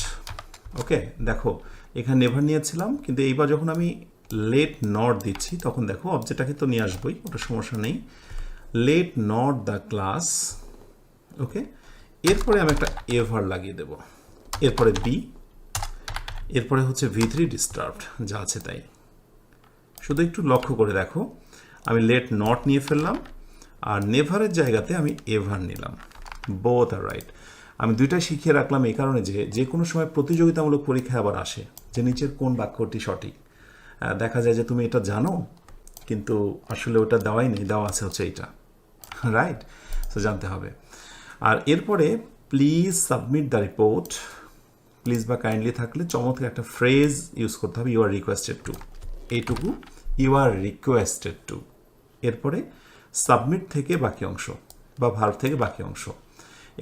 ওকে, দেখো এখানে নেভার নিয়েছিলাম, কিন্তু এইবার যখন আমি লেট নট দিচ্ছি তখন দেখো অবজেক্টটাকে তো নিয়ে আসবোই, ওটা সমস্যা নেই। লেট নট দ্য ক্লাস, ওকে, এরপরে আমি একটা এভার লাগিয়ে দেব, এরপরে বি, এরপরে হচ্ছে V3 ডিস্টার্বড, যা আছে তাই। শুধু একটু লক্ষ্য করে দেখো, আমি লেট নট নিয়ে ফেললাম, আর নেভারের জায়গাতে আমি এভার নিলাম, বোথ আর রাইট। আমি দুইটাই শিখিয়ে রাখলাম এই কারণে যে কোনো সময় প্রতিযোগিতামূলক পরীক্ষা আবার আসে যে নিচের কোন বাক্যটি সঠিক, দেখা যায় যে তুমি এটা জানো কিন্তু আসলে ওটা দেওয়াই নেই, দেওয়া আছে হচ্ছে এইটা, রাইট? সো জানতে হবে। আর এরপরে please submit the report, please বা কাইন্ডলি থাকলে চমৎকার একটা ফ্রেজ ইউজ করতে হবে, ইউ আর রিকোয়েস্টেড টু, এইটুকু, ইউ আর রিকোয়েস্টেড টু। এরপরে সাবমিট থেকে বাকি অংশ বা ভার্ব থেকে বাকি অংশ,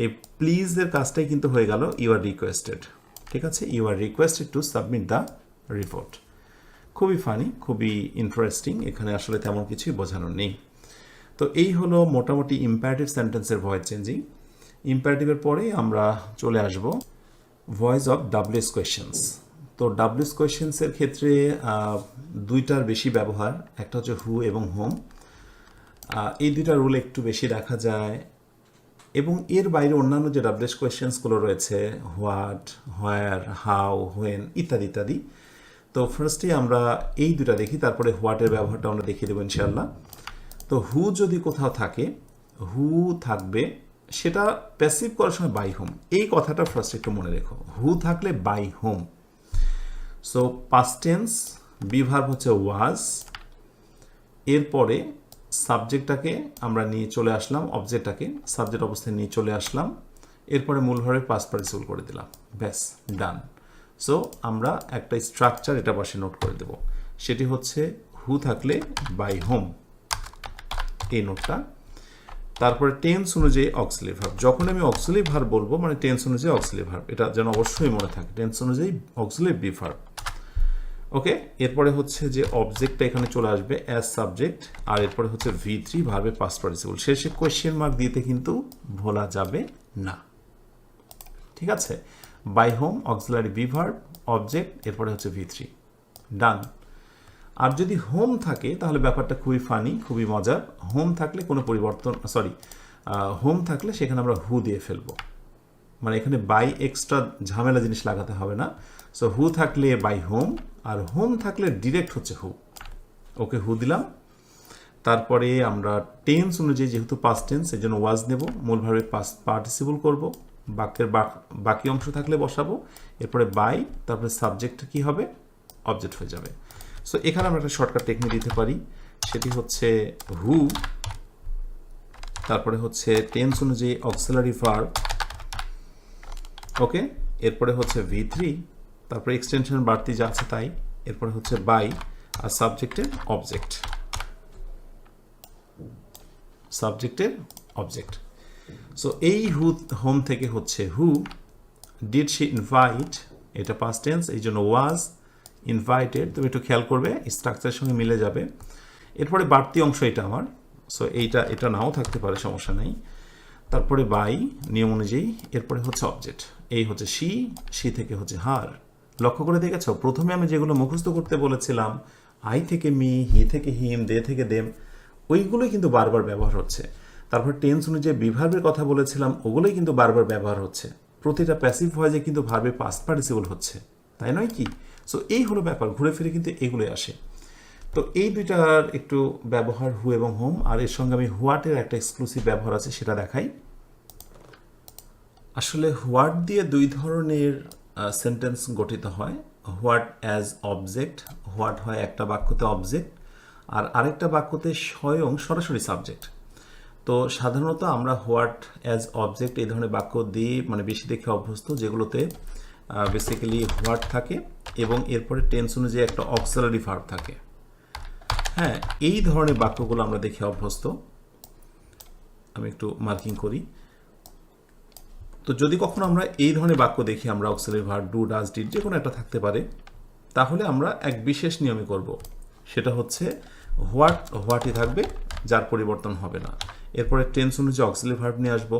এই প্লিজের কাজটাই কিন্তু হয়ে গেল ইউ আর রিকোয়েস্টেড, ঠিক আছে? You are requested to submit the report. খুবই ফানি, খুবই ইন্টারেস্টিং, এখানে আসলে তেমন কিছুই বোঝানো নেই। তো এই হলো মোটামুটি ইম্পারেটিভ সেন্টেন্সের ভয়েস চেঞ্জিং। ইম্পারেটিভের পরে আমরা চলে আসব ভয়েস অফ WH কোয়েশ্চেন্স। তো তো ডাব্লিউএস কোয়েশ্চেন্সের ক্ষেত্রে দুইটার বেশি ব্যবহার, একটা হচ্ছে হু এবং হোম। এই দুইটা রুল একটু বেশি দেখা যায়, এবং এর বাইরে অন্যান্য যে ডাব্লিউএস কোয়েশ্চেন্সগুলো রয়েছে হোয়াট, হোয়ার, হাউ, হোয়েন ইত্যাদি ইত্যাদি। তো ফার্স্টে আমরা এই দুটা দেখি, তারপরে হোয়াটের ব্যবহারটা আমরা দেখিয়ে দেবো ইনশাল্লাহ। তো হু যদি কোথাও থাকে, হু থাকবে, সেটা প্যাসিভ করার সময় বাই হোম, এই কথাটা ফার্স্ট একটু মনে রেখো। হু থাকলে by whom. So past tense be verb হচ্ছে ওয়াজ, এরপরে সাবজেক্টটাকে আমরা নিয়ে চলে আসলাম, অবজেক্টটাকে সাবজেক্ট অবস্থায় নিয়ে চলে আসলাম, এরপরে মূল ভার্বের পাস্ট পার্টিসিপল করে দিলাম, ব্যাস ডান। সো আমরা একটা স্ট্রাকচার এটা পাশে নোট করে দেব, সেটি হচ্ছে হু থাকলে বাই হোম, এই নোটটা। তারপরে টেন্স অনুযায়ী অক্সিলারি ভার্ব, যখন আমি অক্সিলারি ভার্ব বলবো মানে টেন্স অনুযায়ী অক্সিলারি ভার্ব, এটা যেন অবশ্যই মনে থাকে, টেন্স অনুযায়ী অক্সিলারি বি ভার্ব। ওকে, এরপরে হচ্ছে যে অবজেক্টটা এখানে চলে আসবে অ্যাজ সাবজেক্ট, আর এরপরে হচ্ছে V3 ভার্বের পাস্ট পার্টিসিপল, শেষে কোয়েশ্চেন মার্ক দিতে কিন্তু ভোলা যাবে না, ঠিক আছে। By whom, auxiliary be verb, object, এরপরে হচ্ছে V3, ডান। আর যদি হোম থাকে তাহলে ব্যাপারটা খুবই ফানি, খুবই মজার। হোম থাকলে কোনো পরিবর্তন, হোম থাকলে সেখানে আমরা হু দিয়ে ফেলবো, মানে এখানে বাই এক্সট্রা ঝামেলা জিনিস লাগাতে হবে না। সো হু থাকলে বাই হোম, আর হোম থাকলে ডিরেক্ট হচ্ছে হু। ওকে, হু দিলাম। তারপরে আমরা টেন্স অনুযায়ী যেহেতু পাস্ট টেন্স, এই জন্য ওয়াজ নেব, মূল ভার্বে পাস্ট পার্টিসিপল করব, বাক্যের বাকি অংশ থাকলে বসাবো, এরপরে বাই, তারপরে সাবজেক্ট কি হবে, অবজেক্ট হয়ে যাবে। সো এখানে আমরা একটা শর্টকাট টেকনিক দিতে পারি, সেটি হচ্ছে হু, তারপরে হচ্ছে টেন্স অনুযায়ী অক্সিলারি ভার্ব, ওকে, এরপরে হচ্ছে V3, তারপরে এক্সটেনশন বাড়তি যা আছে তাই, এরপরে হচ্ছে বাই, আর সাবজেক্টের অবজেক্ট, সাবজেক্টের অবজেক্ট। সো এই হু হোম থেকে হচ্ছে হু, ডিড শি ইনভাইট, এটা পাস্ট টেন্স, এই জন্য ওয়াজ ইনভাইটেড, তুমি একটু খেয়াল করবে স্ট্রাকচারের সঙ্গে মিলে যাবে। এরপরে বাড়তি অংশ এটা আমার, সো এটা নাও থাকতে পারে, সমস্যা নেই। তারপরে বাই নিয়ম অনুযায়ী, এরপরে হচ্ছে অবজেক্ট, এই হচ্ছে শি থেকে হচ্ছে হার। লক্ষ্য করে দেখেছ, প্রথমে আমি যেগুলো মুখস্থ করতে বলেছিলাম, আই থেকে মি, হি থেকে হিম, দে থেকে দেম, ওইগুলোই কিন্তু বারবার ব্যবহার হচ্ছে। তারপর টেন্স অনুযায়ী বি ভার্বের কথা বলেছিলাম, ওগুলোই কিন্তু বারবার ব্যবহার হচ্ছে। প্রতিটা প্যাসিভ ভয়েসে কিন্তু ভার্বে পাস্ট পার্টিসিপল হচ্ছে, তাই নয় কি? সো এই হলো ব্যাপার, ঘুরে ফিরে কিন্তু এগুলোই আসে। তো এই দুইটার একটু ব্যবহার হু এবং হোম, আর এর সঙ্গে আমি হোয়াটের একটা এক্সক্লুসিভ ব্যবহার আছে সেটা দেখাই। আসলে হোয়াট দিয়ে দুই ধরনের সেন্টেন্স গঠিত হয়। হোয়াট অ্যাজ অবজেক্ট, হোয়াট হয় একটা বাক্যতে অবজেক্ট, আর আরেকটা বাক্যতে স্বয়ং সরাসরি সাবজেক্ট। তো সাধারণত আমরা হোয়াট অ্যাজ অবজেক্ট এই ধরনের বাক্য দিয়ে মানে বেশি দেখে অভ্যস্ত, যেগুলোতে বেসিক্যালি হোয়াট থাকে এবং এরপরে টেন্স অনুযায়ী একটা অক্সিলারি ভার্ব থাকে। হ্যাঁ, এই ধরনের বাক্যগুলো আমরা দেখে অভ্যস্ত। আমি একটু মার্কিং করি। তো যদি কখনো আমরা এই ধরনের বাক্য দেখি, আমরা auxiliary verb do, does, did যে কোনো একটা থাকতে পারে, তাহলে আমরা এক বিশেষ নিয়মে করব, সেটা হচ্ছে হোয়াটই থাকবে, যার পরিবর্তন হবে না। এরপরে টেন্স অনুযায়ী অক্সিলারি ভার্ব নিয়ে আসবো,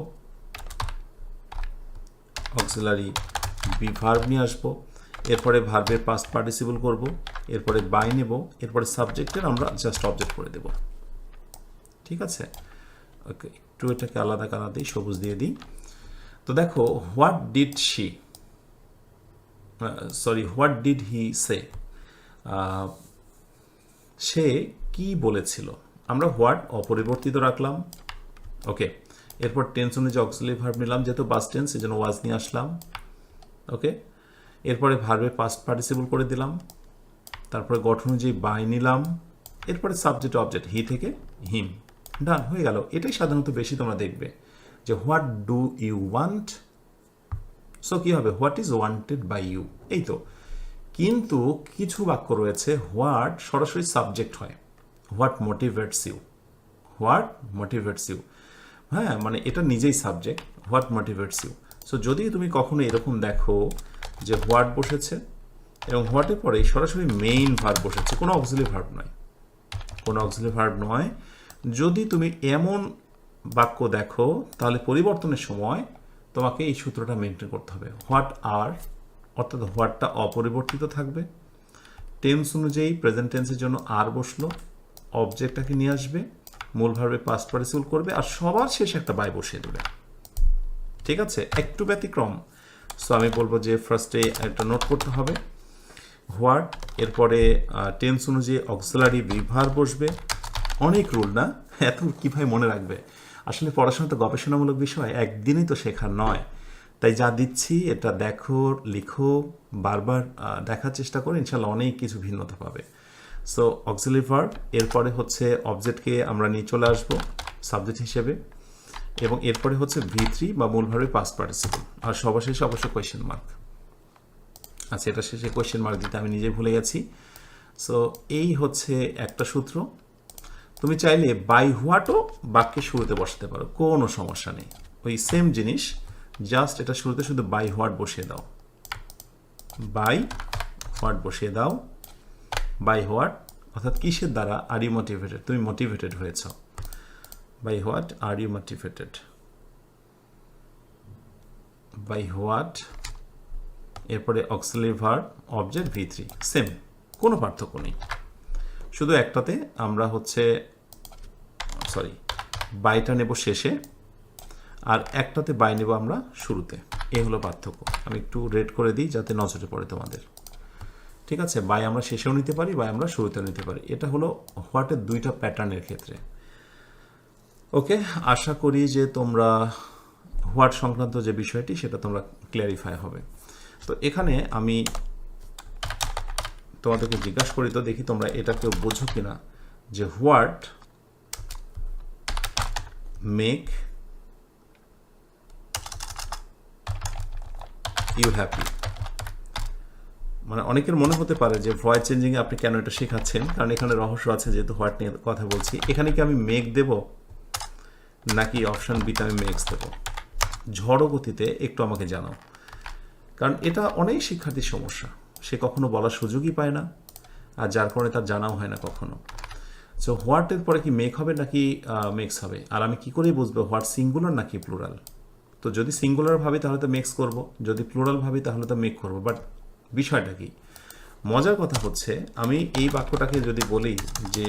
অক্সিলারি বি ভার্ব নিয়ে আসবো, এরপরে ভার্বের পাস্ট পার্টিসিপল করব, এরপরে বাই নেব, এরপরে সাবজেক্টের আমরা জাস্ট অবজেক্ট করে দেব, ঠিক আছে। ওকে, একটু এটাকে আলাদা কালার দিই, সবুজ দিয়ে দিই। তো দেখো, what did she, what did he say, সে কি বলেছিল, আমরা হোয়াট অপরিবর্তিত রাখলাম। ওকে, এরপর টেন্স অনুযায়ী অক্সিলারি ভার্ব নিলাম, যেহেতু পাস্ট টেন্স এই জন্য ওয়াজ নিয়ে আসলাম। ওকে, এরপরে ভার্বের পাস্ট পার্টিসিপল করে দিলাম, তারপরে গঠন অনুযায়ী বাই নিলাম, এরপরে সাবজেক্ট অবজেক্ট হি থেকে হিম, ডান হয়ে গেল। এটাই সাধারণত বেশি তোমরা দেখবে যে what do you want, so কী হবে, what is wanted by you, এই তো। কিন্তু কিছু বাক্য রয়েছে হোয়াট সরাসরি সাবজেক্ট হয়, what motivates you, what motivates you, হ্যাঁ, মানে এটা নিজেই subject, what motivates you. So যদি তুমি কখনো এরকম দেখো যে হোয়াট বসেছে এবং হোয়াটের পরে সরাসরি মেইন ভার্ব বসেছে, কোনো অক্সিলারি ভার্ব নয়, কোনো অক্সিলারি ভার্ব নয়, যদি তুমি এমন বাক্য দেখো তাহলে পরিবর্তনের সময় তোমাকে এই সূত্রটা মেনটেন করতে হবে। হোয়াট আর অর্থাৎ হোয়াটটা অপরিবর্তিত থাকবে। টেন্স অনুযায়ী প্রেজেন্ট টেন্সের জন্য আর বসলো, অবজেক্টটাকে নিয়ে আসবে, মূল ভার্বে পাস্ট পার্টিসিপল করবে, আর সবার শেষে একটা বাই বসিয়ে দেবে। ঠিক আছে, একটু ব্যতিক্রম। সো আমি বলবো যে ফার্স্টে একটা নোট করতে হবে হোয়াট, এরপরে টেন্স অনুযায়ী অক্সিলারি ভার্ব বসবে। অনেক রুল না, এত কীভাবে মনে রাখবে? আসলে পড়াশোনা তো গবেষণামূলক বিষয়, একদিনই তো শেখার নয়। তাই যা দিচ্ছি এটা দেখো, লিখো, বারবার দেখার চেষ্টা করো, ইনশাল্লাহ অনেক কিছু ভিন্নতা পাবে। সো অক্সিলারি ভার্ব, এরপরে হচ্ছে অবজেক্টকে আমরা নিয়ে চলে আসবো সাবজেক্ট হিসেবে, এবং এরপরে হচ্ছে V3 বা মূল ভার্বে পাস্ট পার্টিসিপল, আর সবার শেষে অবশ্যই কোয়েশ্চেন মার্ক। আচ্ছা, এটা শেষে কোয়েশ্চেন মার্ক দিতে আমি নিজে ভুলে গেছি। সো এই হচ্ছে একটা সূত্র। তুমি চাইলে বাই হোয়াটও বাক্যের শুরুতে বসাতে পারো, কোনো সমস্যা নেই। ওই সেম জিনিস, জাস্ট এটা শুরুতে শুধু বাই হোয়াট বসিয়ে দাও, বাই হোয়াট বসিয়ে দাও। বাই হোয়াট অর্থাৎ কিসের দ্বারা আর ইউ মোটিভেটেড, তুমি মোটিভেটেড হয়েছ। By what are you motivated, by what, এরপরে auxiliary verb, object V3, same, কোনো পার্থক্য নেই। শুধু একটাতে আমরা হচ্ছে বাইটা নেব শেষে, আর একটাতে বাই নেব আমরা শুরুতে। এই হলো পার্থক্য। আমি একটু রেড করে দিই যাতে নজরে পড়ে তোমাদের। ঠিক আছে, বাই আমরা শেষেও নিতে পারি, বাই আমরা শুরুতেও নিতে পারি। এটা হলো হোয়াটের দুইটা প্যাটার্নের ক্ষেত্রে। ওকে, আশা করি যে তোমরা হোয়াট সংক্রান্ত যে বিষয়টি সেটা তোমরা ক্ল্যারিফাই হবে। তো এখানে আমি তোমাদেরকে জিজ্ঞাসা করি, তো দেখি তোমরা এটা কেউ বোঝো কিনা, যে হোয়াট মেক ইউ হ্যাপি। মানে অনেকের মনে হতে পারে যে ভয়েস চেঞ্জিংয়ে আপনি কেন এটা শেখাচ্ছেন, কারণ এখানে রহস্য আছে, যেহেতু হোয়াট নিয়ে কথা বলছি। এখানে কি আমি মেক দেব নাকি অপশান বিতে আমি মেক্স দেব? ঝড়ো গতিতে একটু আমাকে জানাও, কারণ এটা অনেক শিক্ষার্থীর সমস্যা। সে কখনো বলার সুযোগই পায় না, আর যার কারণে তার জানাও হয় না কখনো। সো হোয়াটের পরে কি মেক হবে নাকি মেক্স হবে? আর আমি কি করে বুঝবো হোয়াট সিঙ্গুলার নাকি প্লুরাল? তো যদি সিঙ্গুলার ভাবি তাহলে তো মেক্স করব, যদি প্লুরাল ভাবি তাহলে তো মেক করব। বাট বিষয়টা কি, মজার কথা হচ্ছে, আমি এই বাক্যটাকে যদি বলি যে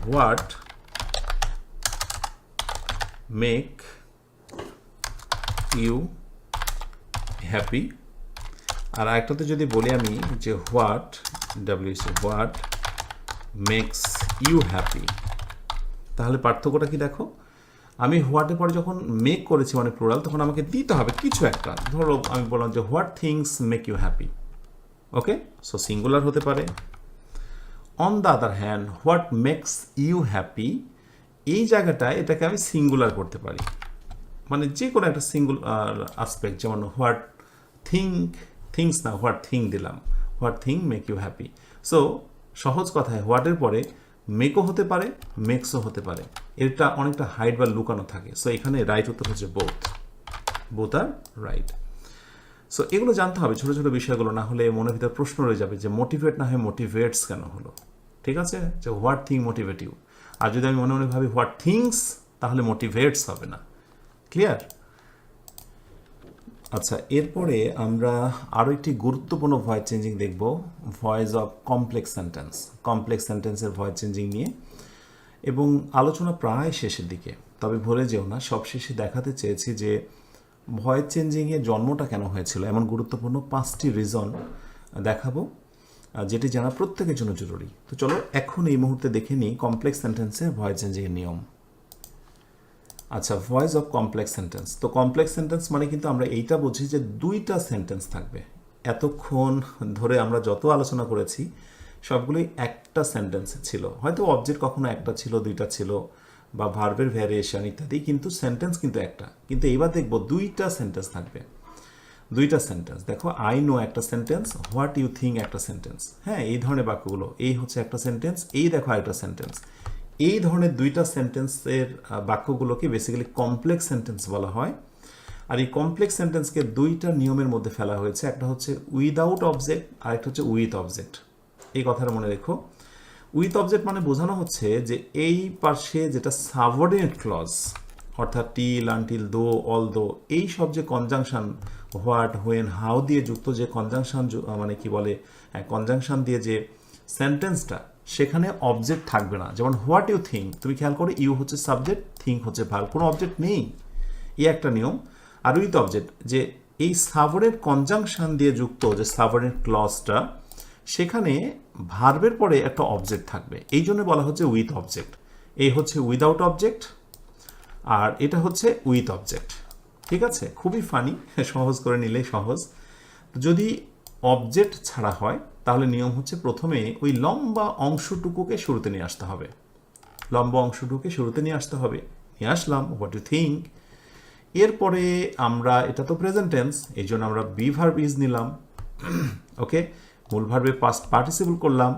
হোয়াট মেক ইউ হ্যাপি, আর একটাতে যদি বলি আমি যে what what makes you happy, তাহলে পার্থক্যটা কি দেখো? আমি হোয়াটের পরে যখন মেক করেছি মানে প্লুরাল, তখন আমাকে দিতে হবে কিছু একটা। ধরো আমি বললাম যে what things make you happy. Okay, so singular হতে পারে। On the other hand what makes you happy, এই জায়গাটায় এটাকে আমি সিঙ্গুলার করতে পারি, মানে যে কোনো একটা সিঙ্গুলার আসপেক্ট, যেমন হোয়াট থিংস না, হোয়াট থিং দিলাম, what thing make you happy. So সহজ কথায় হোয়াটের পরে মেকও হতে পারে, মেক্সও হতে পারে। এটা অনেকটা হাইড বা লুকানো থাকে। সো এখানে রাইট উত্তর হচ্ছে বোথ আর রাইট। সো এগুলো জানতে হবে, ছোটো ছোটো বিষয়গুলো, না হলে মনের ভিতরে প্রশ্ন রয়ে যাবে যে মোটিভেট না হয় মোটিভেটস কেন হলো। ঠিক আছে, যে হোয়াট থিং মোটিভেট ইউ, আর যদি আমি মনে মনে ভাবি হোয়াট থিংস, তাহলে মোটিভেটস হবে না। ক্লিয়ার? আচ্ছা, এরপরে আমরা আরও একটি গুরুত্বপূর্ণ ভয়েস চেঞ্জিং দেখব, voice of complex sentence. Complex সেন্টেন্সের ভয়েস চেঞ্জিং নিয়ে, এবং আলোচনা প্রায় শেষের দিকে। তবে ভুলে যেও না, সব শেষে দেখাতে চেয়েছি যে ভয়েস চেঞ্জিংয়ের জন্মটা কেন হয়েছিল, এমন গুরুত্বপূর্ণ 5টি রিজন দেখাবো, যেটি জানা প্রত্যেকের জন্য জরুরি। তো চলো এখন এই মুহূর্তে দেখে নিই কমপ্লেক্স সেন্টেন্সের ভয়েস চেঞ্জিংয়ের নিয়ম। আচ্ছা, ভয়েস অফ কমপ্লেক্স সেন্টেন্স। তো কমপ্লেক্স সেন্টেন্স মানে কিন্তু আমরা এইটা বুঝি যে দুইটা সেন্টেন্স থাকবে। এতক্ষণ ধরে আমরা যত আলোচনা করেছি সবগুলোই একটা সেন্টেন্স ছিল, হয়তো অবজেক্ট কখনো একটা ছিল, দুইটা ছিল, বা ভার্বের ভ্যারিয়েশন ইত্যাদি, কিন্তু সেন্টেন্স কিন্তু একটা। কিন্তু এইবার দেখবো দুইটা সেন্টেন্স থাকবে, দুইটা সেন্টেন্স। দেখো, আই নো একটা সেন্টেন্স, হোয়াট ইউ থিঙ্ক একটা সেন্টেন্স। হ্যাঁ, এই ধরনের বাক্যগুলো, এই হচ্ছে একটা সেন্টেন্স, এই দেখো আরেকটা সেন্টেন্স। এই ধরনের দুইটা সেন্টেন্সের বাক্যগুলোকে বেসিক্যালি কমপ্লেক্স সেন্টেন্স বলা হয়। আর এই কমপ্লেক্স সেন্টেন্সকে দুইটা নিয়মের মধ্যে ফেলা হয়েছে, একটা হচ্ছে উইদাউট অবজেক্ট, আর একটা হচ্ছে উইথ অবজেক্ট। এই কথাটা মনে রেখো। উইথ অবজেক্ট মানে বোঝানো হচ্ছে যে এই পাশে যেটা সাবঅর্ডিনেট ক্লজ, অর্থাৎ টিল, আনটিল, দো, অল দো, এই সব যে কনজাংশন, হোয়াট, হোয়েন, হাউ দিয়ে যুক্ত যে কনজাংশন, মানে কি বলে, কনজাংশন দিয়ে যে সেন্টেন্সটা, সেখানে অবজেক্ট থাকবে না। যেমন হোয়াট ইউ থিঙ্ক, তুমি খেয়াল করো ইউ হচ্ছে সাবজেক্ট, থিঙ্ক হচ্ছে ভার্ব, কোনো অবজেক্ট নেই, এই একটা নিয়ম। আর উইথ অবজেক্ট, যে এই সাবরের কনজাংশন দিয়ে যুক্ত যে সাবরের ক্লজটা, সেখানে ভার্বের পরে একটা অবজেক্ট থাকবে, এই জন্য বলা হচ্ছে উইথ অবজেক্ট। এই হচ্ছে উইদাউট অবজেক্ট, আর এটা হচ্ছে উইথ অবজেক্ট। ঠিক আছে, খুবই ফানি, সহজ করে নিলেই সহজ। যদি অবজেক্ট ছাড়া হয় তাহলে নিয়ম হচ্ছে প্রথমে ওই লম্বা অংশটুকুকে শুরুতে নিয়ে আসতে হবে, লম্বা অংশটুকুকে শুরুতে নিয়ে আসতে হবে। নিয়ে আসলাম হোয়াট ইউ থিঙ্ক, এরপরে আমরা, এটা তো প্রেজেন্ট টেন্স, এই জন্য আমরা বি ভার্ব ইজ নিলাম, ওকে, মূল ভার্বে পাস্ট পার্টিসিপল করলাম।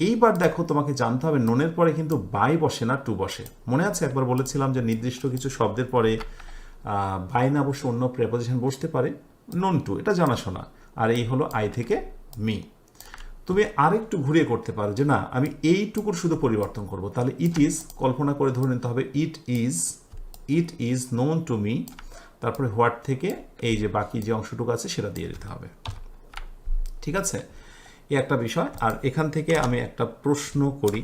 এইবার দেখো তোমাকে জানতে হবে নোনের পরে কিন্তু বাই বসে না, টু বসে। মনে আছে একবার বলেছিলাম যে নির্দিষ্ট কিছু শব্দের পরে বাই না বসে অন্য প্রেপোজিশন বসতে পারে, নোন টু, এটা জানাশোনা। আর এই হলো আই থেকে মি। তুমি আরেকটু ঘুরিয়ে করতে পারো যে না আমি এইটুকুর শুধু পরিবর্তন করব, তাহলে ইট ইজ, কল্পনা করে ধরে নিতে হবে it is known to me, তারপরে হোয়াট থেকে এই যে বাকি যে অংশটুকু আছে সেটা দিয়ে দিতে হবে। ঠিক আছে, এই একটা বিষয়। আর এখান থেকে আমি একটা প্রশ্ন করি,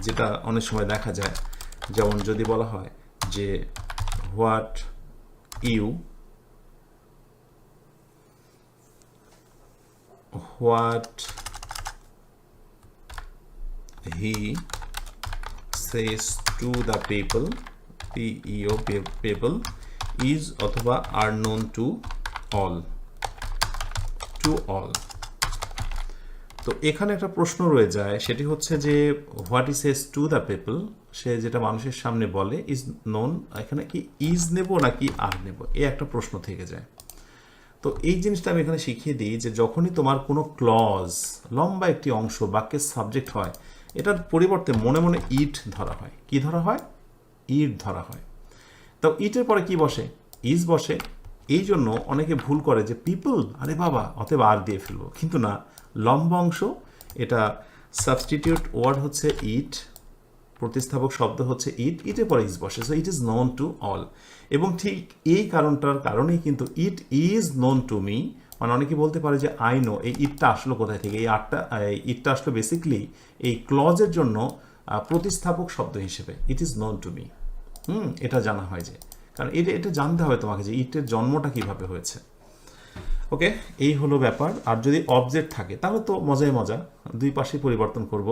যেটা অনেক সময় দেখা যায়, যেমন যদি বলা হয় যে what he says to the people, people is অথবা are known to all, তো এখানে একটা প্রশ্ন রয়ে যায়, সেটি হচ্ছে যে what he says to the people, সে যেটা মানুষের সামনে বলে, ইজ নোন, এখানে কি ইজ নেব নাকি আর নেব, এই একটা প্রশ্ন থেকে যায়। তো এই জিনিসটা আমি এখানে শিখিয়ে দিই যে যখনই তোমার কোনো ক্লজ, লম্বা একটি অংশ বাক্যের সাবজেক্ট হয়, এটার পরিবর্তে মনে মনে ইট ধরা হয়। কি ধরা হয়? ইট ধরা হয়। তো ইটের পরে কি বসে? ইজ বসে। এই জন্য অনেকে ভুল করে যে পিপল, আরে বাবা অতএব আর দিয়ে ফেলবো, কিন্তু না, লম্বা অংশ, এটা সাবস্টিটিউট ওয়ার্ড হচ্ছে ইট, প্রতিস্থাপক শব্দ হচ্ছে ইট, ইটের পরে ইজ বসে, so it is known to all. এবং ঠিক এই কারণটার কারণেই কিন্তু it is known to me, মানে অনেকে বলতে পারে যে আই নো, এই ইটটা আসলো কোথায় থেকে? ইটটা আসলো বেসিকলি এই ক্লজের জন্য প্রতিস্থাপক শব্দ হিসেবে, it is known to me. এটা জানা হয় যে, কারণ এটা জানতে হবে তোমাকে যে ইটের জন্মটা কিভাবে হয়েছে। ওকে, এই হলো ব্যাপার। আর যদি অবজেক্ট থাকে তাহলে তো মজাই মজা, দুই পাশে পরিবর্তন করব।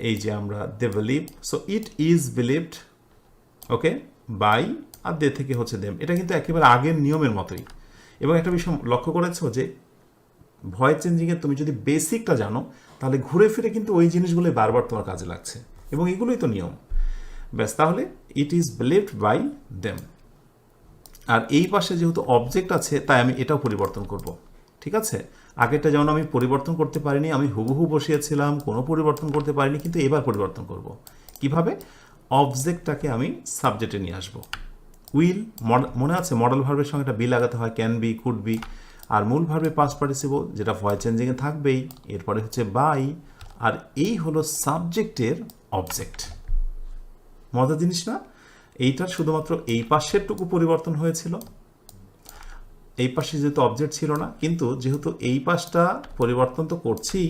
এই যে আমরা they believe, so it is believed, okay, by, আর দে থেকে হচ্ছে দেম। এটা কিন্তু একেবারে আগের নিয়মের মতোই। এবং একটা বিষয় লক্ষ্য করেছো যে ভয়েস চেঞ্জিংয়ে তুমি যদি বেসিকটা জানো, তাহলে ঘুরে ফিরে কিন্তু ওই জিনিসগুলোই বারবার তোমার কাজে লাগছে, এবং এগুলোই তো নিয়ম। ব্যাস, তাহলে it is believed by them. আর এই পাশে যেহেতু অবজেক্ট আছে, তাই আমি এটাও পরিবর্তন করব। ঠিক আছে, আগেরটা যেমন আমি পরিবর্তন করতে পারিনি, আমি হুবহু বসিয়েছিলাম, কোনো পরিবর্তন করতে পারিনি, কিন্তু এবার পরিবর্তন করব। কিভাবে? অবজেক্টটাকে আমি সাবজেক্টে নিয়ে আসব। উইল, মনে আছে মডেল ভার্বের সঙ্গে একটা বি লাগাতে হয়, ক্যান বি, কুড বি। আর মূল ভার্বে পাস্ট পার্টিসিপল, যেটা ভয়েস চেঞ্জিংয়ে থাকবেই। এরপরে হচ্ছে বাই, আর এই হলো সাবজেক্টের অবজেক্ট। মজার জিনিস না? এইটার শুধুমাত্র এই পাশেরটুকু পরিবর্তন হয়েছিল, এই পাশে যেহেতু অবজেক্ট ছিল না, কিন্তু যেহেতু এই পাশটা পরিবর্তন তো করছেই,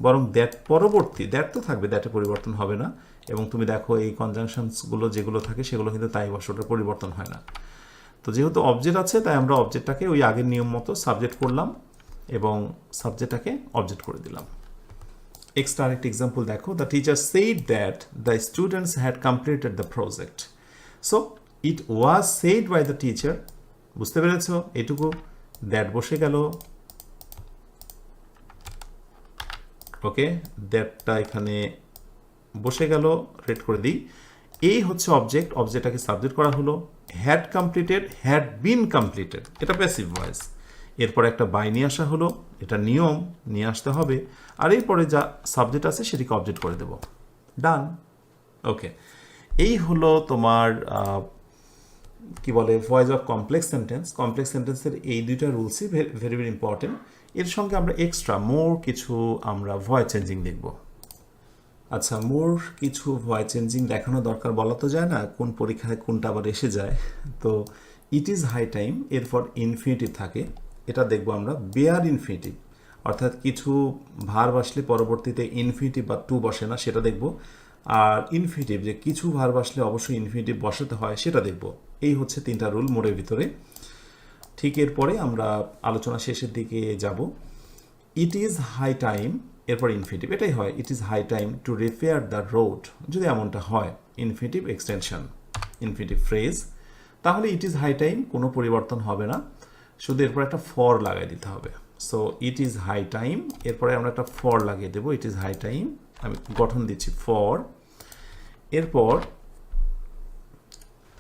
বরং দ্যাট পরবর্তী, দ্যাট তো থাকবে, দ্যাটে পরিবর্তন হবে না। এবং তুমি দেখো এই কনজাংশনসগুলো যেগুলো থাকে সেগুলো কিন্তু তাই বসে, ওটার পরিবর্তন হয় না। তো যেহেতু অবজেক্ট আছে, তাই আমরা অবজেক্টটাকে ওই আগের নিয়ম মতো সাবজেক্ট করলাম এবং সাবজেক্টটাকে অবজেক্ট করে দিলাম। এক্সট্রা আরেকটি এক্সাম্পল দেখো, the teacher said that the students had completed the project. So it was said by the teacher, বুঝতে পেরেছ? এটুকু দ্যাট বসে গেল, ওকে, দ্যাটটা এখানে বসে গেল, রেড করে দিই। এই হচ্ছে অবজেক্ট, অবজেক্টটাকে সাবজেক্ট করা হলো। Had completed, had been completed, এটা প্যাসিভ ভয়েস। এরপরে একটা বাই নিয়ে আসা হলো, এটা নিয়ম, নিয়ে আসতে হবে। আর এরপরে যা সাবজেক্ট আছে সেটিকে অবজেক্ট করে দেব, ডান। ওকে, এই হলো তোমার কি বলে voice of complex sentence. Complex সেন্টেন্সের এই দুইটা রুলসই ভেরি ভেরি ইম্পর্টেন্ট। এর সঙ্গে আমরা এক্সট্রা মোর কিছু আমরা ভয়েস চেঞ্জিং দেখব। আচ্ছা, মোর কিছু ভয়েস চেঞ্জিং দেখানো দরকার, বলা তো যায় না কোন পরীক্ষায় কোনটা আবার এসে যায়। তো ইট ইজ হাই টাইম, এরপর ইনফিনিটিভ থাকে, এটা দেখবো আমরা বেয়ার ইনফিনিটিভ, অর্থাৎ কিছু ভার্ব আসলে পরবর্তীতে ইনফিনিটিভ বা টু বসে না, সেটা দেখব। আর ইনফিনিটিভ, যে কিছু ভার্ব আসলে অবশ্যই ইনফিনিটিভ বসাতে হয়, সেটা দেখব। এই হচ্ছে তিনটা রুল মোড়ের ভিতরে। ঠিক এরপরে আমরা আলোচনা শেষের দিকে যাব। ইট ইজ হাই টাইম, এরপর ইনফিনিটিভ, এটাই হয়, it is high time to repair the road, যদি এমনটা হয় ইনফিনিটিভ এক্সটেনশন, ইনফিনিটিভ ফ্রেজ, তাহলে ইট ইজ হাই টাইম কোনো পরিবর্তন হবে না, শুধু এরপর একটা ফর লাগাই দিতে হবে। So it is high time, এরপরে আমরা একটা ফর লাগিয়ে দেবো, ইট ইজ হাই টাইম, আমি গঠন দিচ্ছি ফর। এরপর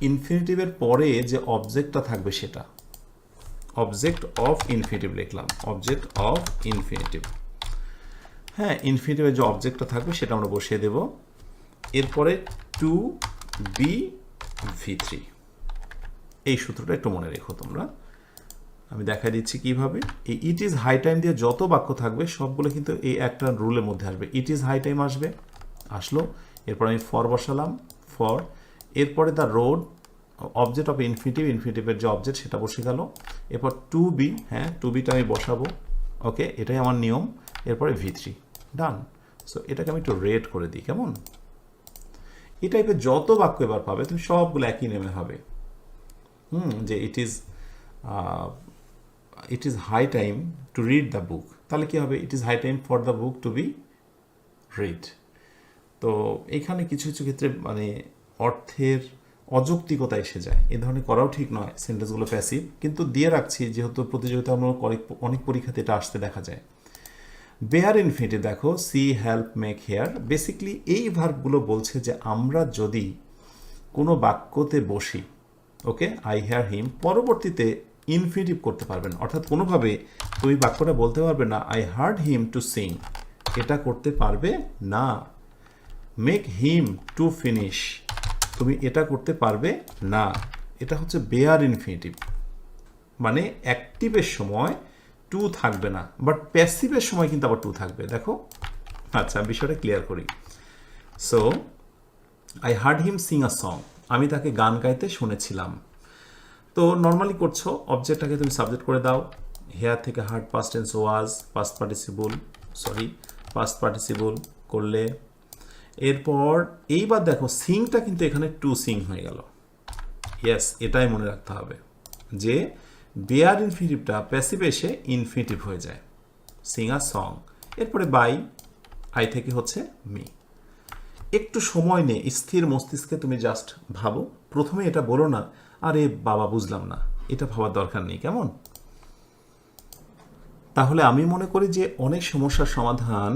ইনফিনিটিভের পরে যে অবজেক্টটা থাকবে সেটা অবজেক্ট অফ ইনফিনিটিভ লিখলাম, অবজেক্ট অফ ইনফিনিটিভ। হ্যাঁ, ইনফিনিটিভের যে অবজেক্টটা থাকবে সেটা আমরা বসিয়ে দেব। এরপরে টু বি ভি3, এই সূত্রটা একটু মনে রেখো তোমরা, আমি দেখাই দিচ্ছি কিভাবে। এই ইট ইজ হাই টাইম দিয়ে যত বাক্য থাকবে সবগুলো কিন্তু এই একটা রুলের মধ্যে আসবে। ইট ইজ হাই টাইম আসবে, আসলো, এরপর আমি ফর বসালাম, ফর, এরপরে the road, object of infinitive, ইনফিনিটিভের যে অবজেক্ট সেটা বসে গেল। এরপর টু বি, হ্যাঁ টু বিটা আমি বসাবো, ওকে, এটাই আমার নিয়ম। এরপরে ভি3, ডান। সো এটাকে আমি একটু রেড করে দিই, কেমন? এই টাইপের যত বাক্য এবার পাবে তুমি সবগুলো একই নেমে হবে। যে it is high time to read the book, তাহলে কি হবে? It is high time for the book to be read. তো এখানে কিছু কিছু ক্ষেত্রে মানে অর্থের অযৌক্তিকতা এসে যায়, এ ধরনের করাও ঠিক নয়, সেন্টেন্সগুলো প্যাসিভ, কিন্তু দিয়ে রাখছি যেহেতু প্রতিযোগিতামূলক অনেক পরীক্ষাতে এটা আসতে দেখা যায়। বেয়ার ইনফিনিটিভ দেখো, see, help, make, hear, basically এই ভার্বগুলো বলছে যে আমরা যদি কোনো বাক্যতে বসি, ওকে, আই হেয়ার হিম, পরবর্তীতে ইনফিনিটিভ করতে পারবেন, অর্থাৎ কোনোভাবে তুমি বাক্যটা বলতে পারবে না I hard him to Singh, এটা করতে পারবে না। মেক হিম টু ফিনিশ, তুমি এটা করতে পারবে না, এটা হচ্ছে বেয়ার ইনফিনিটিভ, মানে অ্যাক্টিভের সময় টু থাকবে না, বাট প্যাসিভের সময় কিন্তু আবার টু থাকবে। দেখো, আচ্ছা বিষয়টা ক্লিয়ার করি। So I hard him Singh a song, আমি তাকে গান গাইতে শুনেছিলাম। তো নর্মালি করছো, অবজেক্টটাকে তুমি সাবজেক্ট করে দাও, হেয়ার থেকে হার্ড পাস্ট টেন্স ওয়াজ, পাস্ট পার্টিসিপল করলে। এরপর এইবার দেখো সিংটা কিন্তু এখানে টু সিং হয়ে গেল। ইয়েস, এটাই মনে রাখতে হবে যে বেয়ার ইনফিনিটিভটা প্যাসিভ এসে ইনফিনিটিভ হয়ে যায়, সিং আ সং। এরপরে বাই, আই থেকে হচ্ছে মি। একটু সময় নিয়ে স্থির মস্তিষ্কে তুমি জাস্ট ভাবো, প্রথমে এটা বলো না আরে বাবা বুঝলাম না, এটা ভাবার দরকার নেই, কেমন? তাহলে আমি মনে করি যে অনেক সমস্যার সমাধান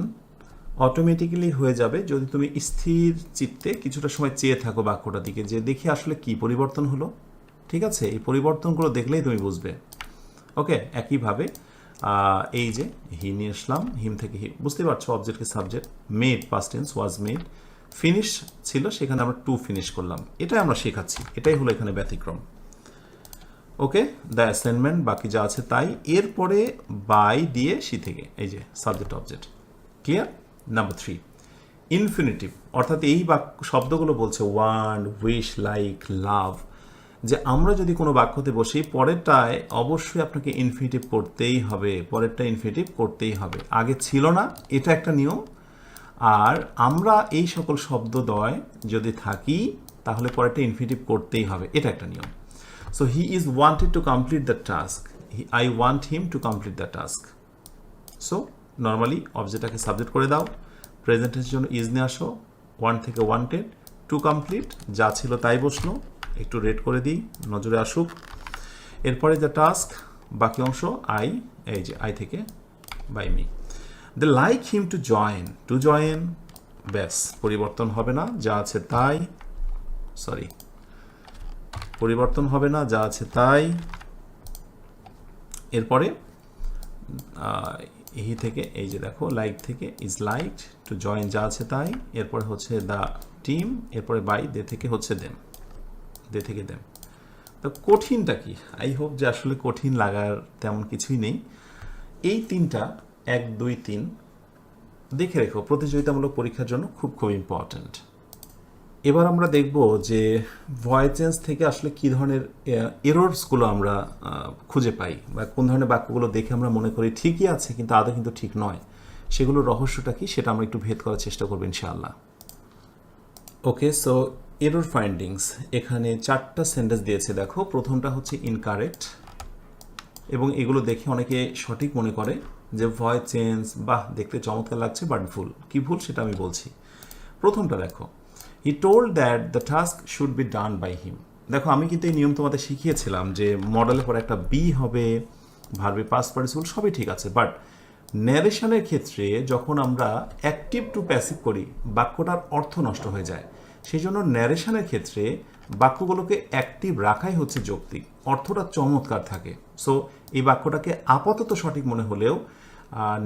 অটোমেটিক্যালি হয়ে যাবে যদি তুমি স্থির চিত্তে কিছুটা সময় চেয়ে থাকো বাক্যটার দিকে, যে দেখি আসলে কি পরিবর্তন হলো। ঠিক আছে, এই পরিবর্তনগুলো দেখলেই তুমি বুঝবে। ওকে, একইভাবে এই যে হি নিয়ে আসলাম, হিম থেকে হি, বুঝতে পারছো, অবজেক্টকে subject, made past tense was made, finish ছিল সেখানে আমরা টু ফিনিশ করলাম, এটাই আমরা শেখাচ্ছি, এটাই হলো এখানে ব্যতিক্রম। ওকে, দ্য অ্যাসাইনমেন্ট, বাকি যা আছে তাই। এরপরে বাই দিয়ে সি থেকে, এই যে subject object, clear? Number 3, infinitive, অর্থাৎ এই শব্দগুলো বলছে ওয়ান্ট, উইশ, লাইক, লাভ, যে আমরা যদি কোনো বাক্যতে বসি পরেরটায় অবশ্যই আপনাকে ইনফিনিটিভ করতেই হবে, পরেরটা ইনফিনিটিভ করতেই হবে, আগে ছিল না, এটা একটা নিয়ম। আর আমরা এই সকল শব্দদ্বয় যদি থাকি তাহলে পরেরটা ইনফিনিটিভ করতেই হবে, এটা একটা নিয়ম। So he is wanted to complete the task, I want him to complete the task. So normally অবজেক্টটাকে সাবজেক্ট করে দাও, প্রেজেন্টের জন্য ইজ নিয়ে আসো, ওয়ান থেকে ওয়ান্টেড, টু কমপ্লিট, যা ছিল তাই বসলো, একটু রেড করে দিই, নজরে আসুক। এরপরে দ্য টাস্ক, বাকি অংশ আই, এই যে আই থেকে by me. They like him to join, ব্যাস, পরিবর্তন হবে না, যা আছে তাই, পরিবর্তন হবে না, যা আছে তাই। এরপরে হি থেকে, এই যে দেখো লাইক থেকে ইজ লাইকড টু জয়েন, যা আছে তাই। এরপরে হচ্ছে দ্য টিম, এরপরে বাই, দে থেকে হচ্ছে দেম, দে থেকে দেম। তো কঠিনটা কি? আই হোপ যে আসলে কঠিন লাগার তেমন কিছুই নেই। এই তিনটা 1, 2, 3 দেখে রেখো, প্রতিযোগিতামূলক পরীক্ষার জন্য খুব খুব ইম্পর্ট্যান্ট। এবার আমরা দেখব যে ভয়েস চেঞ্জ থেকে আসলে কী ধরনের এরর্সগুলো আমরা খুঁজে পাই, বা কোন ধরনের বাক্যগুলো দেখে আমরা মনে করি ঠিকই আছে কিন্তু আদৌ কিন্তু ঠিক নয়, সেগুলোর রহস্যটা কি সেটা আমরা একটু ভেদ করার চেষ্টা করবো ইনশাআল্লাহ। ওকে, সো এরর ফাইন্ডিংস, এখানে 4টা সেন্টেন্স দিয়েছে দেখো। প্রথমটা হচ্ছে ইনকারেক্ট, এবং এগুলো দেখে অনেকে সঠিক মনে করে যে ভয়েস চেঞ্জ বাহ দেখতে চমৎকার লাগছে, বাট ভুল। কি ভুল সেটা আমি বলছি। প্রথমটা দেখো, he told that the task should be done by him. দেখো আমি কিন্তু এই নিয়ম তোমাদের শিখিয়েছিলাম যে মডেলের পরে একটা বি হবে, ভার্বে পাস্ট পার্টিসিপল সবই ঠিক আছে, বাট ন্যারেশনের ক্ষেত্রে যখন আমরা অ্যাক্টিভ টু প্যাসিভ করি বাক্যটার অর্থ নষ্ট হয়ে যায়। সেই জন্য ন্যারেশনের ক্ষেত্রে বাক্যগুলোকে অ্যাক্টিভ রাখাই হচ্ছে যৌক্তিক, অর্থটা চমৎকার থাকে। সো এই বাক্যটাকে আপাতত সঠিক মনে হলেও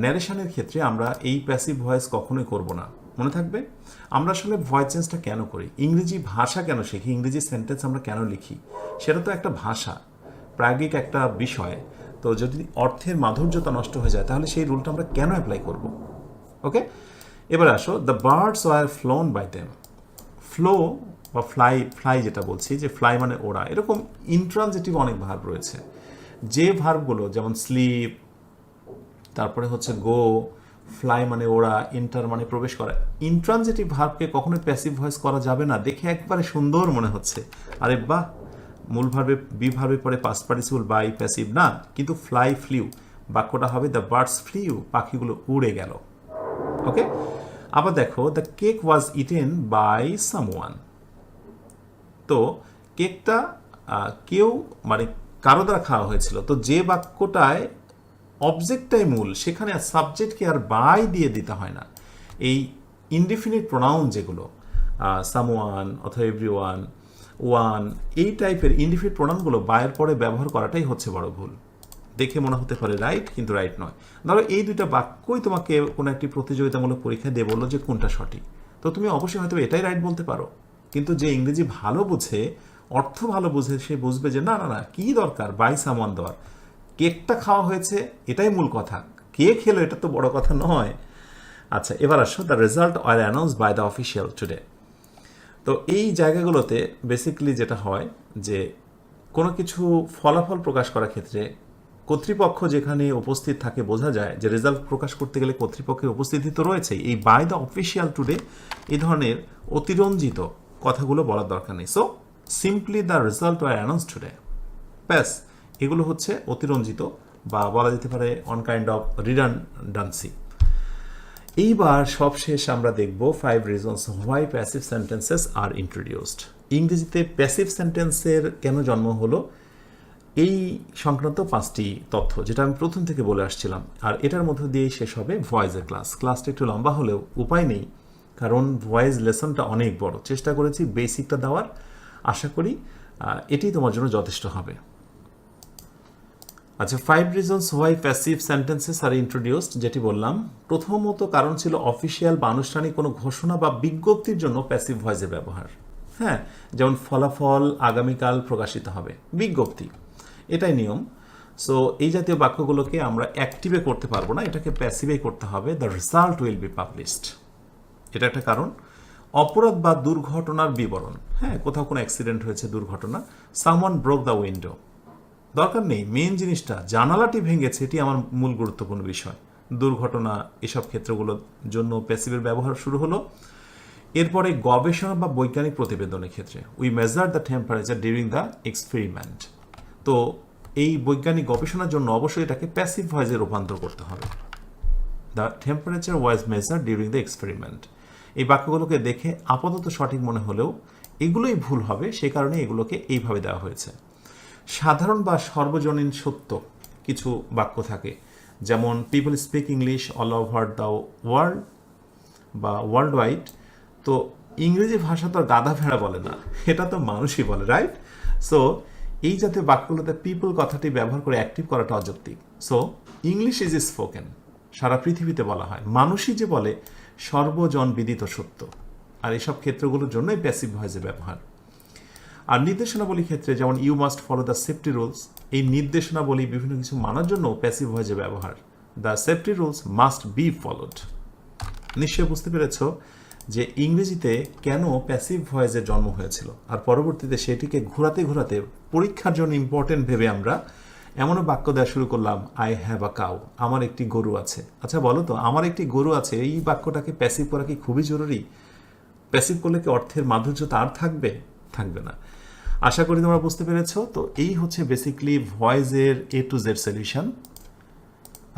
ন্যারেশনের ক্ষেত্রে আমরা এই প্যাসিভ ভয়েস কখনোই করব না। মনে থাকবে আমরা আসলে ভয়েস চেঞ্জটা কেন করি, ইংরেজি ভাষা কেন শিখি, ইংরেজি সেন্টেন্স আমরা কেন লিখি, সেটা তো একটা ভাষা, প্রাজ্ঞিক একটা বিষয়। তো যদি অর্থের মাধুর্যতা নষ্ট হয়ে যায় তাহলে সেই রুলটা আমরা কেন অ্যাপ্লাই করব? ওকে, এবার আসো, the birds were flown by them. Flow বা ফ্লাই, ফ্লাই যেটা বলছি যে ফ্লাই মানে ওড়া, এরকম ইন্ট্রানজিটিভ অনেক ভার্ব রয়েছে। যে ভার্বগুলো যেমন স্লিপ, তারপরে হচ্ছে গো, ফ্লাই মানে ওড়া, ইন্টার মানে প্রবেশ করা, ইন্ট্রানজিটিভ ভার্বকে কখনোই প্যাসিভ ভয়েস করা যাবে না। দেখে একবারে সুন্দর মনে হচ্ছে, আরে বাহ, মূল ভার্বে বি ভার্বে পরে পাস্ট পার্টিসিপল বাই, প্যাসিভ না, কিন্তু ফ্লাই ফ্লিউ, বাক্যটা হবে দ্য বার্ডস ফ্লিউ, পাখিগুলো উড়ে গেল। ওকে, আবার দেখো, the cake was eaten by someone. তো কেকটা কেউ মানে কারো দ্বারা খাওয়া হয়েছিল। তো যে বাক্যটায় অবজেক্টটাই মূল, সেখানে সাবজেক্টকে আর বাই দিয়ে দিতে হয় না। এই ইনডিফিনিট প্রোনাউন যেগুলো সামওয়ান অথবা এভরিওয়ান, ওয়ান, এই টাইপের ইনডিফিনিট প্রোনাউনগুলো বাইয়ের পরে ব্যবহার করাটাই হচ্ছে বড় ভুল। দেখে মনে হতে পারে রাইট, কিন্তু রাইট নয়। ধরো এই দুইটা বাক্যই তোমাকে কোনো একটি প্রতিযোগিতামূলক পরীক্ষা দিয়ে বললো যে কোনটা সঠিক, তো তুমি অবশ্যই হয়তো এটাই রাইট বলতে পারো, কিন্তু যে ইংরেজি ভালো বুঝে, অর্থ ভালো বুঝে, সে বুঝবে যে না না না, কি দরকার বাই সামওয়ান দেওয়ার, কেকটা খাওয়া হয়েছে এটাই মূল কথা, কে খেলো এটা তো বড় কথা নয়। আচ্ছা, এবার আসো, the result are announce by the official today. তো এই জায়গাগুলোতে বেসিক্যালি যেটা হয় যে কোনো কিছু ফলাফল প্রকাশ করার ক্ষেত্রে কর্তৃপক্ষ যেখানে উপস্থিত থাকে বোঝা যায় যে রেজাল্ট প্রকাশ করতে গেলে কর্তৃপক্ষের উপস্থিতি তো রয়েছে। এই বাই দ্য অফিসিয়াল টুডে এই ধরনের অতিরঞ্জিত কথাগুলো বলার দরকার নেই। So simply the result were announce today, ব্যাস, এগুলো হচ্ছে অতিরঞ্জিত বা বলা যেতে পারে অন কাইন্ড অফ রিডান্ডেন্সি। এইবার সবশেষ আমরা দেখব 5 reasons why passive sentences are introduced. ইংরেজিতে প্যাসিভ সেন্টেন্সের কেন জন্ম হলো, এই সংক্রান্ত 5টি তথ্য যেটা আমি প্রথম থেকে বলে আসছিলাম, আর এটার মধ্য দিয়েই শেষ হবে ভয়েসের ক্লাস। ক্লাসটা একটু লম্বা হলেও উপায় নেই, কারণ ভয়েস লেসনটা অনেক বড়। চেষ্টা করেছি বেসিকটা দেওয়ার, আশা করি এটি তোমার জন্য যথেষ্ট হবে। আচ্ছা, 5 reasons why passive sentences are introduced, যেটি বললাম, প্রথমত কারণ ছিল অফিসিয়াল বা আনুষ্ঠানিক কোনো ঘোষণা বা বিজ্ঞপ্তির জন্য প্যাসিভ ভয়েসের ব্যবহার। হ্যাঁ, যেমন ফলাফল আগামীকাল প্রকাশিত হবে, বিজ্ঞপ্তি, এটাই নিয়ম। সো এই জাতীয় বাক্যগুলোকে আমরা অ্যাক্টিভে করতে পারবো না, এটাকে প্যাসিভে করতে হবে। The result will be published, এটা একটা কারণ। অপরাধ বা দুর্ঘটনার বিবরণ, হ্যাঁ, কোথাও কোনো অ্যাক্সিডেন্ট হয়েছে, দুর্ঘটনা। সামওয়ান ব্রোক দ্য উইন্ডো, দরকার নেই, মেন জিনিসটা জানালাটি ভেঙেছে, এটি আমার মূল গুরুত্বপূর্ণ বিষয়। দুর্ঘটনা, এসব ক্ষেত্রগুলোর জন্য প্যাসিভের ব্যবহার শুরু হলো। এরপরে গবেষণা বা বৈজ্ঞানিক প্রতিবেদনের ক্ষেত্রে, we measure the temperature during the experiment. তো এই বৈজ্ঞানিক গবেষণার জন্য অবশ্যই এটাকে প্যাসিভ ভয়েসে রূপান্তর করতে হবে। The temperature was measure during the experiment. এই বাক্যগুলোকে দেখে আপাতত সঠিক মনে হলেও এগুলোই ভুল হবে, সে কারণে এগুলোকে এইভাবে দেওয়া হয়েছে। সাধারণ বা সর্বজনীন সত্য কিছু বাক্য থাকে, যেমন people speak English all over the world বা ওয়ার্ল্ড ওয়াইড। তো ইংরেজি ভাষা তো আর গাধা ভেড়া বলে না, এটা তো মানুষই বলে, রাইট? সো এই জাতীয় বাক্যগুলোতে পিপল কথাটি ব্যবহার করে অ্যাক্টিভ করাটা অযৌক্তিক। সো ইংলিশ ইজ স্পোকেন, সারা পৃথিবীতে বলা হয়, মানুষই যে বলে সর্বজন বিদিত সত্য। আর এসব ক্ষেত্রগুলোর জন্যই প্যাসিভ ভয়েসের ব্যবহার। আর নির্দেশনাবলী ক্ষেত্রে যেমন you must follow the safety rules, এই নির্দেশনাবলী বিভিন্ন কিছু মানার জন্য প্যাসিভ ভয়েসের ব্যবহার। The safety rules must be followed. নিশ্চয়ই বুঝতে পেরেছো যে ইংরেজিতে কেন প্যাসিভ ভয়েসের জন্ম হয়েছিল, আর পরবর্তীতে সেটিকে ঘোরাতে ঘোরাতে পরীক্ষার জন্য ইম্পর্টেন্ট ভেবে আমরা এমনও বাক্য দেওয়া শুরু করলাম, আই হ্যাভ আ কাউ, আমার একটি গরু আছে। আচ্ছা বলো তো, আমার একটি গরু আছে, এই বাক্যটাকে প্যাসিভ করা কি খুবই জরুরি? প্যাসিভ করলে কি অর্থের মাধুর্য তার থাকবে? থাকবে না। আশা করি তোমরা বুঝতে পেরেছো। তো এই হচ্ছে বেসিক্যালি ভয়েসের এ টু জেড সলিউশন।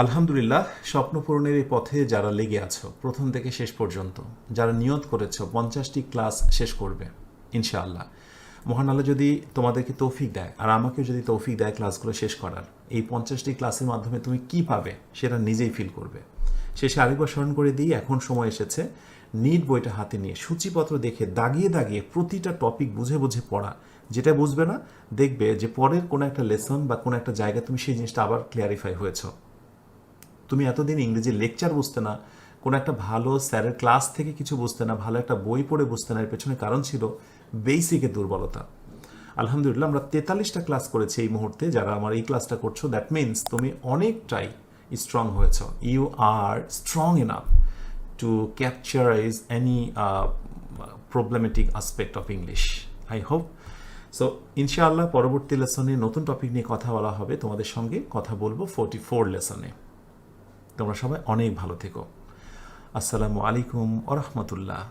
আলহামদুলিল্লাহ, স্বপ্ন পূরণের এই পথে যারা লেগে আছো প্রথম থেকে শেষ পর্যন্ত, যারা নিয়ত করেছো 50টি ক্লাস শেষ করবে ইনশাআল্লাহ, মহান আল্লাহ যদি তোমাদেরকে তৌফিক দেয় আর আমাকেও যদি তৌফিক দেয় ক্লাসগুলো শেষ করার, এই 50টি ক্লাসের মাধ্যমে তুমি কি পাবে সেটা নিজেই ফিল করবে। শেষে আরেকবার স্মরণ করে দিই, এখন সময় এসেছে নিট বইটা হাতে নিয়ে সূচিপত্র দেখে দাগিয়ে দাগিয়ে প্রতিটা টপিক বুঝে বুঝে পড়া। যেটা বুঝবে না দেখবে যে পরের কোনো একটা লেসন বা কোনো একটা জায়গায় তুমি সেই জিনিসটা আবার ক্লিয়ারিফাই হয়েছো। তুমি এতদিন ইংরেজি লেকচার বুঝতে না, কোনো একটা ভালো স্যারের ক্লাস থেকে কিছু বুঝতে না, ভালো একটা বই পড়ে বুঝতে না, এর পেছনে কারণ ছিল বেসিকের দুর্বলতা। আলহামদুলিল্লাহ আমরা 43টা ক্লাস করেছি এই মুহূর্তে, যারা আমার এই ক্লাসটা করছো দ্যাট মিনস তুমি অনেকটাই স্ট্রং হয়েছ। You are strong enough to capturize any problematic aspect of English, I hope. So ইনশাআল্লাহ পরবর্তী লেসনে নতুন টপিক নিয়ে কথা বলা হবে, তোমাদের সঙ্গে কথা বলবো 44 লেসনে। তোমরা সবাই অনেক ভালো থেকো। আসসালামু আলাইকুম ওয়া রাহমাতুল্লাহ।